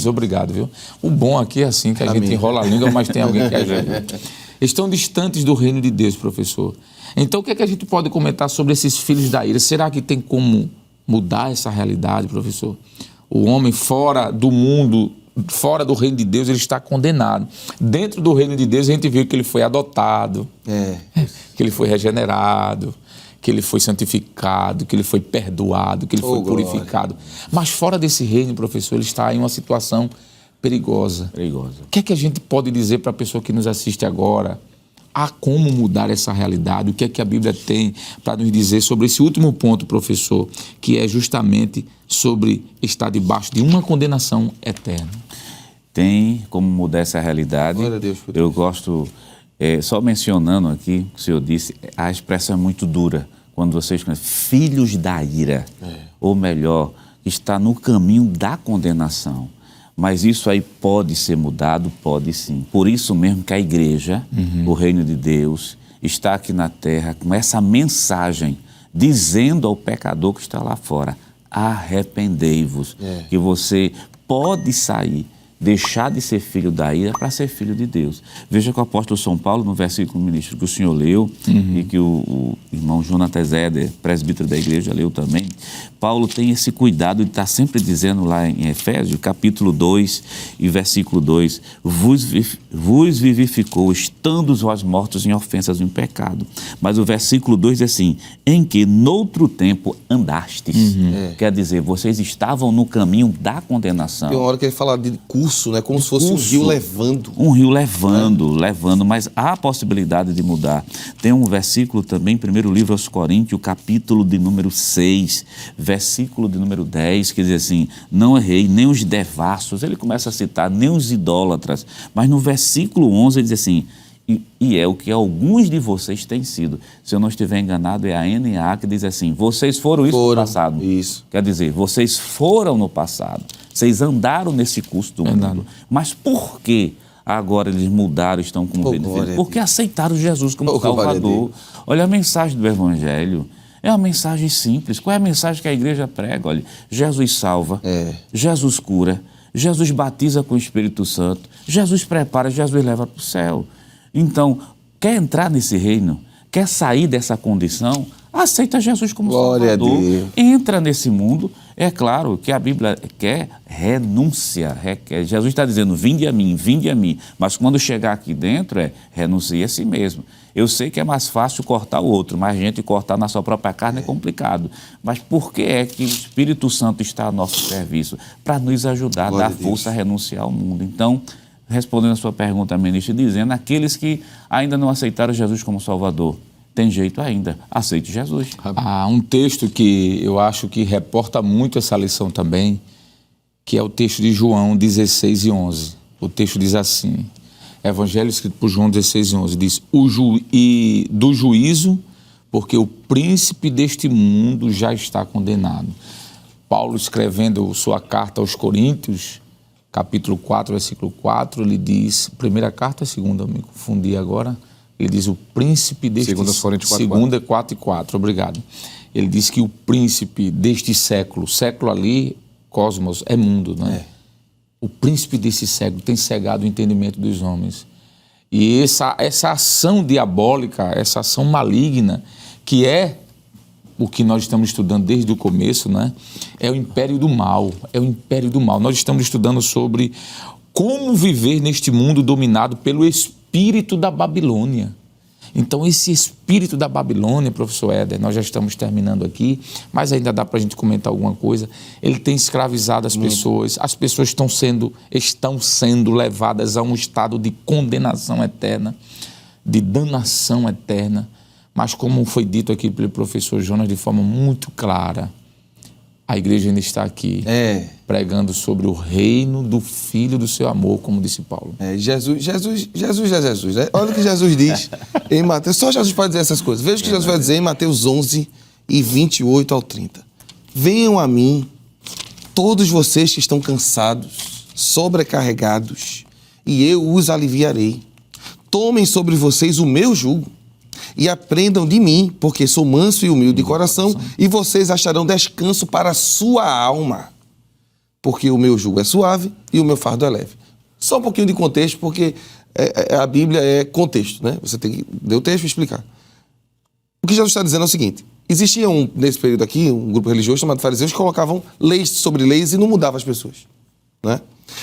A: obrigado, viu? O bom aqui é assim, que a gente enrola a língua, mas tem alguém que ajuda. Estão distantes do reino de Deus, professor. Então, o que é que a gente pode comentar sobre esses filhos da ira? Será que tem como mudar essa realidade, professor? O homem fora do mundo, fora do reino de Deus, ele está condenado. Dentro do reino de Deus, a gente viu que ele foi adotado, que ele foi regenerado, que ele foi santificado, que ele foi perdoado, que ele foi purificado. Mas fora desse reino, professor, ele está em uma situação perigosa. O que é que a gente pode dizer para a pessoa que nos assiste agora, há como mudar essa realidade? O que é que a Bíblia tem para nos dizer sobre esse último ponto, professor, que é justamente sobre estar debaixo de uma condenação eterna?
D: Tem como mudar essa realidade.
C: Glória a Deus por
D: Eu
C: isso.
D: gosto, só mencionando aqui, o senhor disse, a expressão é muito dura, quando vocês conhecem, filhos da ira, ou melhor, está no caminho da condenação. Mas isso aí pode ser mudado? Pode sim. Por isso mesmo que a igreja, o reino de Deus, está aqui na terra com essa mensagem, dizendo ao pecador que está lá fora, arrependei-vos, que você pode sair, deixar de ser filho da ira para ser filho de Deus. Veja que o apóstolo São Paulo, no versículo, ministro, que o senhor leu, e que o irmão Jonatas Éder, presbítero da igreja, leu também, Paulo tem esse cuidado de estar sempre dizendo lá em Efésios, capítulo 2 e versículo 2, vos vivificou, estando vós mortos em ofensas e em pecado. Mas o versículo 2 diz assim, em que noutro tempo andastes. Quer dizer, vocês estavam no caminho da condenação.
C: Tem uma hora que ele fala de curso, né? Como se fosse um rio levando.
D: Um rio levando, mas há a possibilidade de mudar. Tem um versículo também, primeiro livro aos Coríntios, capítulo de número 6, versículo de número 10, que diz assim, não errei, nem os devassos, ele começa a citar, nem os idólatras, mas no versículo 11 ele diz assim, e é o que alguns de vocês têm sido. Se eu não estiver enganado, é a NA que diz assim, vocês foram isso no passado.
C: Isso.
D: Quer dizer, vocês foram no passado, vocês andaram nesse curso do mundo. Mas por que agora eles mudaram, estão como benefício? Porque aceitaram Jesus como Salvador. Olha a mensagem do Evangelho. É uma mensagem simples. Qual é a mensagem que a igreja prega? Olha, Jesus salva, Jesus cura, Jesus batiza com o Espírito Santo, Jesus prepara, Jesus leva para o céu. Então, quer entrar nesse reino, quer sair dessa condição, aceita Jesus como Salvador, entra nesse mundo. É claro que a Bíblia quer renúncia. Jesus está dizendo, vinde a mim, mas quando chegar aqui dentro, renuncie a si mesmo. Eu sei que é mais fácil cortar o outro, mas a gente cortar na sua própria carne é complicado. Mas por que é que o Espírito Santo está a nosso serviço? Para nos ajudar a dar força a renunciar ao mundo. Então, respondendo a sua pergunta, ministro, dizendo, aqueles que ainda não aceitaram Jesus como Salvador, tem jeito ainda, aceite Jesus.
A: Há um texto que eu acho que reporta muito essa lição também, que é o texto de João 16 e 11. O texto diz assim, Evangelho escrito por João 16 e 11, diz, e do juízo, porque o príncipe deste mundo já está condenado. Paulo, escrevendo sua carta aos Coríntios, capítulo 4, versículo 4, ele diz, primeira carta, segunda, me confundi agora, ele diz o príncipe deste...
B: 2 Coríntios 4,
A: 4 e 4, obrigado. Ele diz que o príncipe deste século ali, cosmos, é mundo, né? O príncipe desse século tem cegado o entendimento dos homens. E essa ação diabólica, essa ação maligna, que é o que nós estamos estudando desde o começo, né? É o império do mal, Nós estamos estudando sobre como viver neste mundo dominado pelo espírito da Babilônia. Então, esse espírito da Babilônia, professor Éder, nós já estamos terminando aqui, mas ainda dá para a gente comentar alguma coisa. Ele tem escravizado as pessoas estão sendo levadas a um estado de condenação eterna, de danação eterna. Mas como foi dito aqui pelo professor Jonas de forma muito clara, a igreja ainda está aqui pregando sobre o reino do Filho do seu amor, como disse Paulo.
C: Jesus, né? Olha o que Jesus diz em Mateus. Só Jesus pode dizer essas coisas. Veja o que Jesus vai dizer em Mateus 11 e 28 ao 30. Venham a mim, todos vocês que estão cansados, sobrecarregados, e eu os aliviarei. Tomem sobre vocês o meu jugo e aprendam de mim, porque sou manso e humilde de coração, e vocês acharão descanso para a sua alma, porque o meu jugo é suave e o meu fardo é leve. Só um pouquinho de contexto, porque a Bíblia é contexto, né? Você tem que ler o texto e explicar. O que Jesus está dizendo é o seguinte, existia nesse período aqui, um grupo religioso chamado fariseus, que colocavam leis sobre leis e não mudavam as pessoas, né?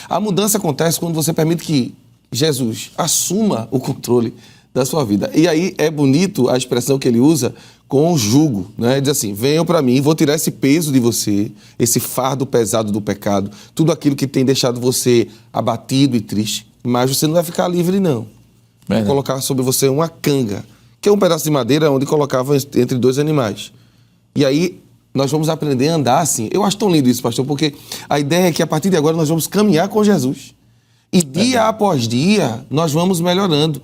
C: A mudança acontece quando você permite que Jesus assuma o controle da sua vida. E aí é bonito a expressão que ele usa com o jugo, né? Diz assim, venham para mim, vou tirar esse peso de você, esse fardo pesado do pecado, tudo aquilo que tem deixado você abatido e triste, mas você não vai ficar livre não. Vou colocar sobre você uma canga, que é um pedaço de madeira onde colocava entre dois animais. E aí nós vamos aprender a andar assim. Eu acho tão lindo isso, pastor, porque a ideia é que a partir de agora nós vamos caminhar com Jesus. E dia após dia nós vamos melhorando.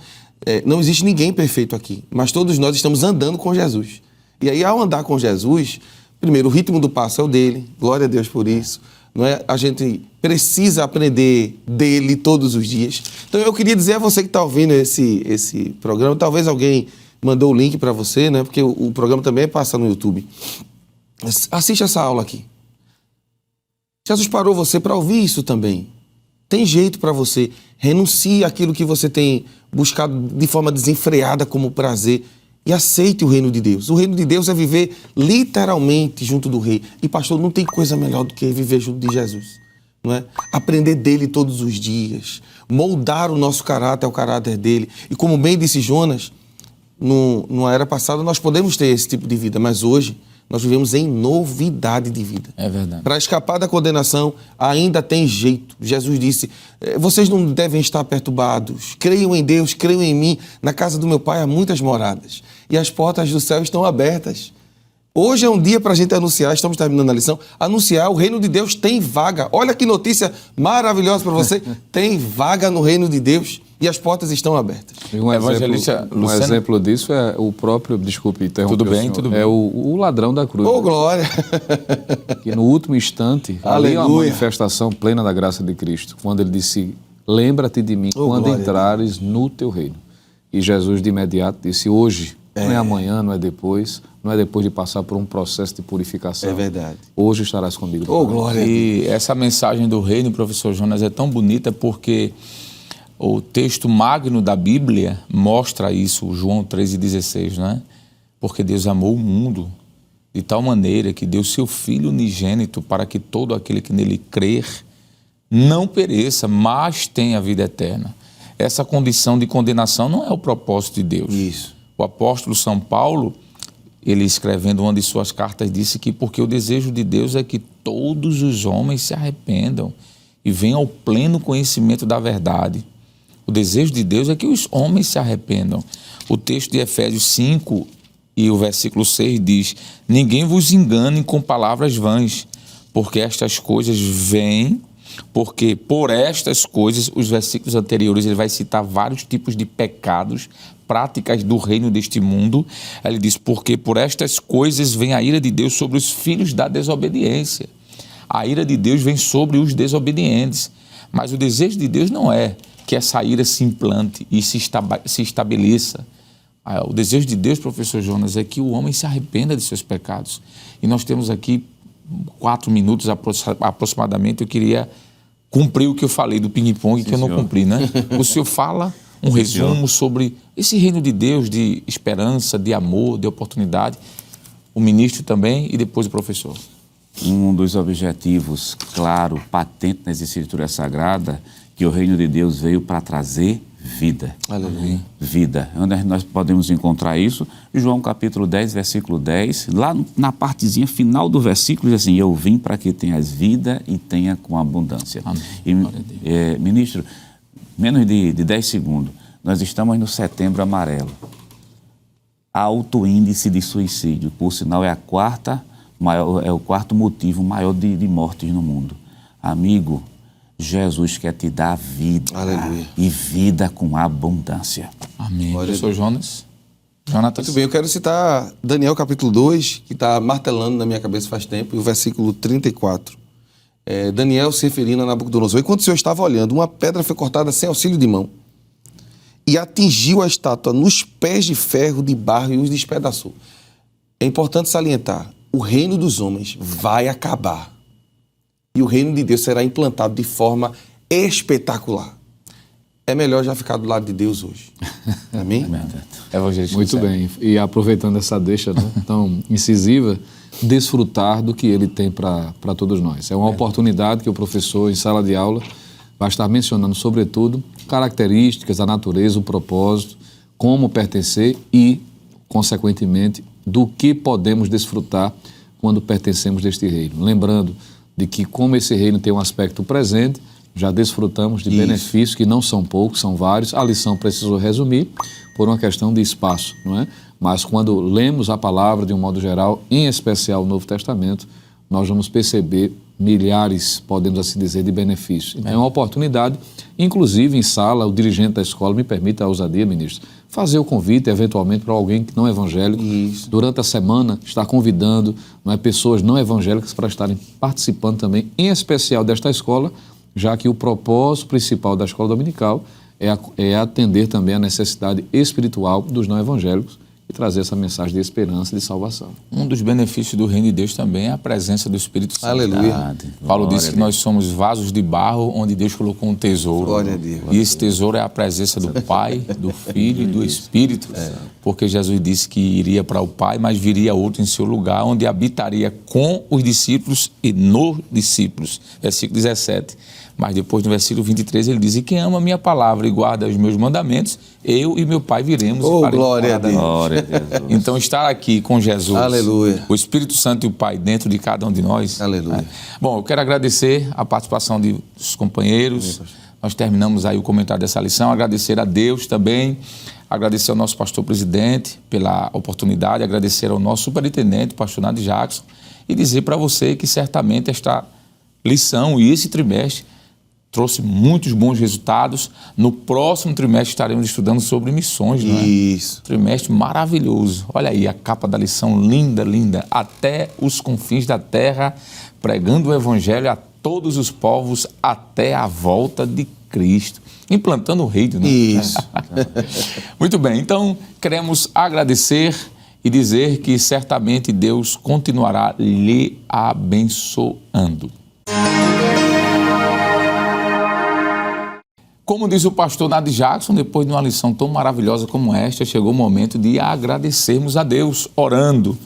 C: Não existe ninguém perfeito aqui, mas todos nós estamos andando com Jesus. E aí, ao andar com Jesus, primeiro, o ritmo do passo é o dele, glória a Deus por isso. Não é? A gente precisa aprender dele todos os dias. Então, eu queria dizer a você que está ouvindo esse programa, talvez alguém mandou o link para você, né? Porque o programa também passa no YouTube. Assiste essa aula aqui. Jesus parou você para ouvir isso também. Tem jeito para você. Renuncie àquilo que você tem buscado de forma desenfreada como prazer e aceite o reino de Deus. O reino de Deus é viver literalmente junto do rei. E, pastor, não tem coisa melhor do que viver junto de Jesus, não é? Aprender dele todos os dias, moldar o nosso caráter ao caráter dele. E como bem disse Jonas, numa era passada nós podemos ter esse tipo de vida, mas hoje nós vivemos em novidade de vida.
A: É verdade.
C: Para escapar da condenação, ainda tem jeito. Jesus disse, vocês não devem estar perturbados. Creiam em Deus, creiam em mim. Na casa do meu pai há muitas moradas. E as portas do céu estão abertas. Hoje é um dia para a gente anunciar, estamos terminando a lição, anunciar o reino de Deus tem vaga. Olha que notícia maravilhosa para você. Tem vaga no reino de Deus. E as portas estão abertas.
B: E um exemplo disso é o próprio, desculpe interromper.
A: Tudo bem, tudo bem.
B: É o ladrão da cruz.
C: Oh, glória!
B: Que no último instante, ali é uma manifestação plena da graça de Cristo. Quando ele disse, lembra-te de mim quando entrares no teu reino. E Jesus de imediato disse, hoje, não é amanhã, não é depois de passar por um processo de purificação.
C: É verdade.
B: Hoje estarás comigo.
C: Oh, glória!
A: E essa mensagem do reino, professor Jonas, é tão bonita porque o texto magno da Bíblia mostra isso, João 3,16, né? Porque Deus amou o mundo de tal maneira que deu seu Filho unigênito para que todo aquele que nele crer não pereça, mas tenha vida eterna. Essa condição de condenação não é o propósito de Deus.
C: Isso.
A: O apóstolo São Paulo, ele escrevendo uma de suas cartas, disse que porque o desejo de Deus é que todos os homens se arrependam e venham ao pleno conhecimento da verdade. O desejo de Deus é que os homens se arrependam. O texto de Efésios 5 e o versículo 6 diz, ninguém vos engane com palavras vãs, porque estas coisas vêm, porque por estas coisas, os versículos anteriores, ele vai citar vários tipos de pecados, práticas do reino deste mundo. Ele diz, porque por estas coisas vem a ira de Deus sobre os filhos da desobediência. A ira de Deus vem sobre os desobedientes. Mas o desejo de Deus não é que essa ira se implante e se estabeleça. O desejo de Deus, professor Jonas, é que o homem se arrependa de seus pecados. E nós temos aqui 4 minutos aproximadamente. Eu queria cumprir o que eu falei do ping-pong, que eu não cumpri, né? O senhor fala um resumo sobre esse reino de Deus, de esperança, de amor, de oportunidade. O ministro também e depois o professor.
D: Um dos objetivos, claro, patente nas Escrituras Sagradas, que o reino de Deus veio para trazer vida.
C: Aleluia.
D: Vida. Onde nós podemos encontrar isso? João capítulo 10, versículo 10, lá na partezinha final do versículo, diz assim, eu vim para que tenhas vida e tenha com abundância. E, ministro, menos de 10 segundos, nós estamos no Setembro Amarelo. Alto índice de suicídio, por sinal é o quarto motivo maior de mortes no mundo. Amigo, Jesus quer te dar vida.
C: Aleluia.
D: E vida com abundância.
A: Amém. Professor Jonas? Jonatas?
C: Muito bem, eu quero citar Daniel capítulo 2, que está martelando na minha cabeça faz tempo, e o versículo 34. Daniel se referindo a Nabucodonosor. Enquanto o Senhor estava olhando, uma pedra foi cortada sem auxílio de mão e atingiu a estátua nos pés de ferro de barro e os despedaçou. É importante salientar, o reino dos homens vai acabar. E o reino de Deus será implantado de forma espetacular. É melhor já ficar do lado de Deus hoje. Amém?
B: Muito bem. E aproveitando essa deixa, né, tão incisiva, desfrutar do que ele tem para todos nós. É uma oportunidade que o professor, em sala de aula, vai estar mencionando, sobretudo, características, a natureza, o propósito, como pertencer e, consequentemente, do que podemos desfrutar quando pertencemos deste reino. Lembrando de que, como esse reino tem um aspecto presente, já desfrutamos de benefícios que não são poucos, são vários. A lição precisou resumir por uma questão de espaço, não é? Mas quando lemos a palavra de um modo geral, em especial o Novo Testamento, nós vamos perceber milhares, podemos assim dizer, de benefícios. Então é uma oportunidade, inclusive em sala, o dirigente da escola, me permita a ousadia, ministro, fazer o convite, eventualmente, para alguém que não é evangélico, durante a semana, estar convidando, não é, pessoas não evangélicas para estarem participando também, em especial desta escola, já que o propósito principal da escola dominical é atender também a necessidade espiritual dos não evangélicos e trazer essa mensagem de esperança e de salvação.
A: Um dos benefícios do reino de Deus também é a presença do Espírito Santo.
C: Aleluia.
A: Paulo disse que nós somos vasos de barro onde Deus colocou um tesouro.
C: Glória a Deus.
A: E esse tesouro é a presença do Pai, do Filho e do Espírito. Porque Jesus disse que iria para o Pai, mas viria outro em seu lugar, onde habitaria com os discípulos e nos discípulos. Versículo 17. Mas depois, no versículo 23, ele diz: e quem ama a minha palavra e guarda os meus mandamentos, eu e meu Pai viremos.
C: Glória a Deus.
D: Glória a Deus.
A: Então, estar aqui com Jesus,
C: Aleluia.
A: o Espírito Santo e o Pai dentro de cada um de nós.
C: Aleluia.
A: Bom, eu quero agradecer a participação dos companheiros. Nós terminamos aí o comentário dessa lição. Agradecer a Deus também. Agradecer ao nosso pastor presidente pela oportunidade. Agradecer ao nosso superintendente, pastor Nadir Jackson. E dizer para você que certamente esta lição e esse trimestre trouxe muitos bons resultados. No próximo trimestre estaremos estudando sobre missões, não é?
C: Isso.
A: Trimestre maravilhoso. Olha aí a capa da lição, linda, linda. Até os confins da terra, pregando o evangelho a todos os povos até a volta de Cristo. Implantando o reino, né?
C: Isso.
A: Muito bem, então queremos agradecer e dizer que certamente Deus continuará lhe abençoando. Como diz o pastor Nadir Jackson, depois de uma lição tão maravilhosa como esta, chegou o momento de agradecermos a Deus, orando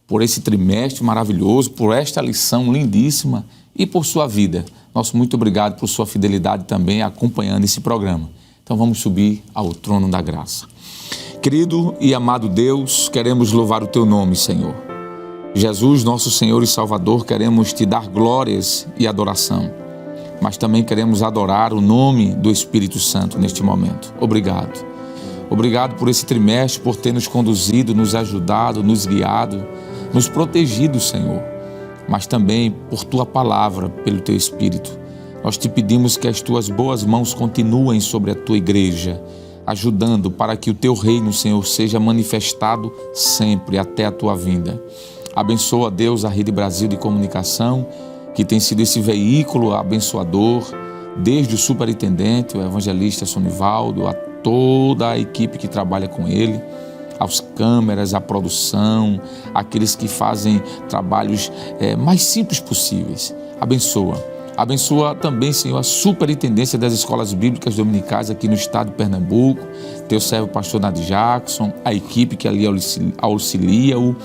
A: por esse trimestre maravilhoso, por esta lição lindíssima e por sua vida. Nosso muito obrigado por sua fidelidade também acompanhando esse programa. Então vamos subir ao trono da graça. Querido e amado Deus, queremos louvar o teu nome, Senhor. Jesus, nosso Senhor e Salvador, queremos te dar glórias e adoração. Mas também queremos adorar o nome do Espírito Santo neste momento. Obrigado. Obrigado por esse trimestre, por ter nos conduzido, nos ajudado, nos guiado, nos protegido, Senhor. Mas também por Tua palavra, pelo Teu Espírito. Nós te pedimos que as Tuas boas mãos continuem sobre a Tua igreja, ajudando para que o Teu reino, Senhor, seja manifestado sempre até a Tua vinda. Abençoa, Deus, a Rede Brasil de Comunicação, que tem sido esse veículo abençoador, desde o superintendente, o evangelista Sonivaldo, a toda a equipe que trabalha com ele, aos câmeras, à produção, aqueles que fazem trabalhos mais simples possíveis. Abençoa. Abençoa também, Senhor, a superintendência das escolas bíblicas dominicais aqui no estado de Pernambuco, teu servo pastor Nadir Jackson, a equipe que ali auxilia-o,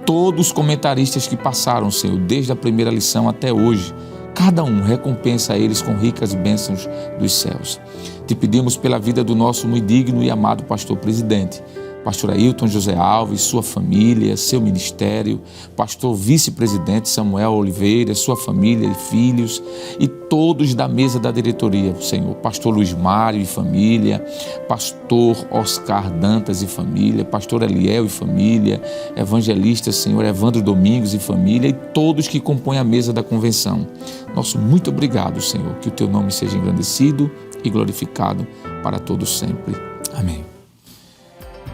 A: todos os comentaristas que passaram, Senhor, desde a primeira lição até hoje. Cada um recompensa a eles com ricas bênçãos dos céus. Te pedimos pela vida do nosso muito digno e amado pastor presidente, pastor Ailton José Alves, sua família, seu ministério, pastor vice-presidente Samuel Oliveira, sua família e filhos, e todos da mesa da diretoria, Senhor, pastor Luiz Mário e família, pastor Oscar Dantas e família, pastor Eliel e família, evangelista, Senhor, Evandro Domingos e família, e todos que compõem a mesa da convenção. Nosso muito obrigado, Senhor, que o teu nome seja engrandecido e glorificado para todos sempre. Amém.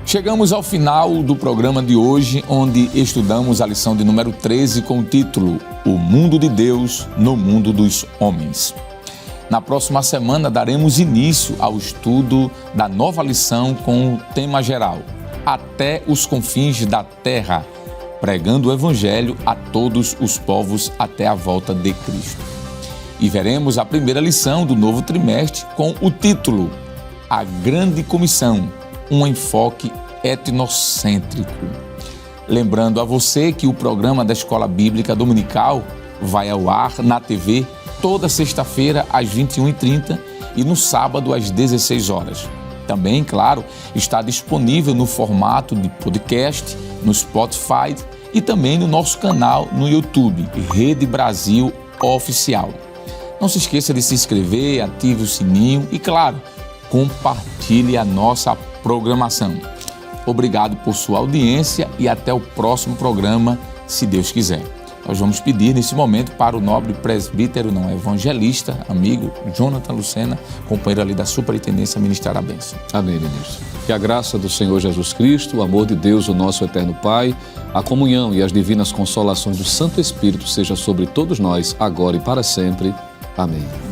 A: Chegamos ao final do programa de hoje, onde estudamos a lição de número 13 com o título O Mundo de Deus no Mundo dos Homens. Na próxima semana daremos início ao estudo da nova lição com o tema geral Até os confins da terra, pregando o Evangelho a todos os povos até a volta de Cristo. E veremos a primeira lição do novo trimestre com o título A Grande Comissão, um enfoque etnocêntrico. Lembrando a você que o programa da Escola Bíblica Dominical vai ao ar na TV toda sexta-feira às 21h30 e no sábado às 16 horas. Também, claro, está disponível no formato de podcast, no Spotify e também no nosso canal no YouTube, Rede Brasil Oficial. Não se esqueça de se inscrever, ative o sininho e, claro, compartilhe a nossa programação. Obrigado por sua audiência e até o próximo programa, se Deus quiser. Nós vamos pedir nesse momento para o nobre presbítero, não evangelista, amigo Jonathan Lucena, companheiro ali da superintendência, ministrar a bênção.
B: Amém, ministro. Que a graça do Senhor Jesus Cristo, o amor de Deus, o nosso eterno Pai, a comunhão e as divinas consolações do Santo Espírito seja sobre todos nós, agora e para sempre. Amém.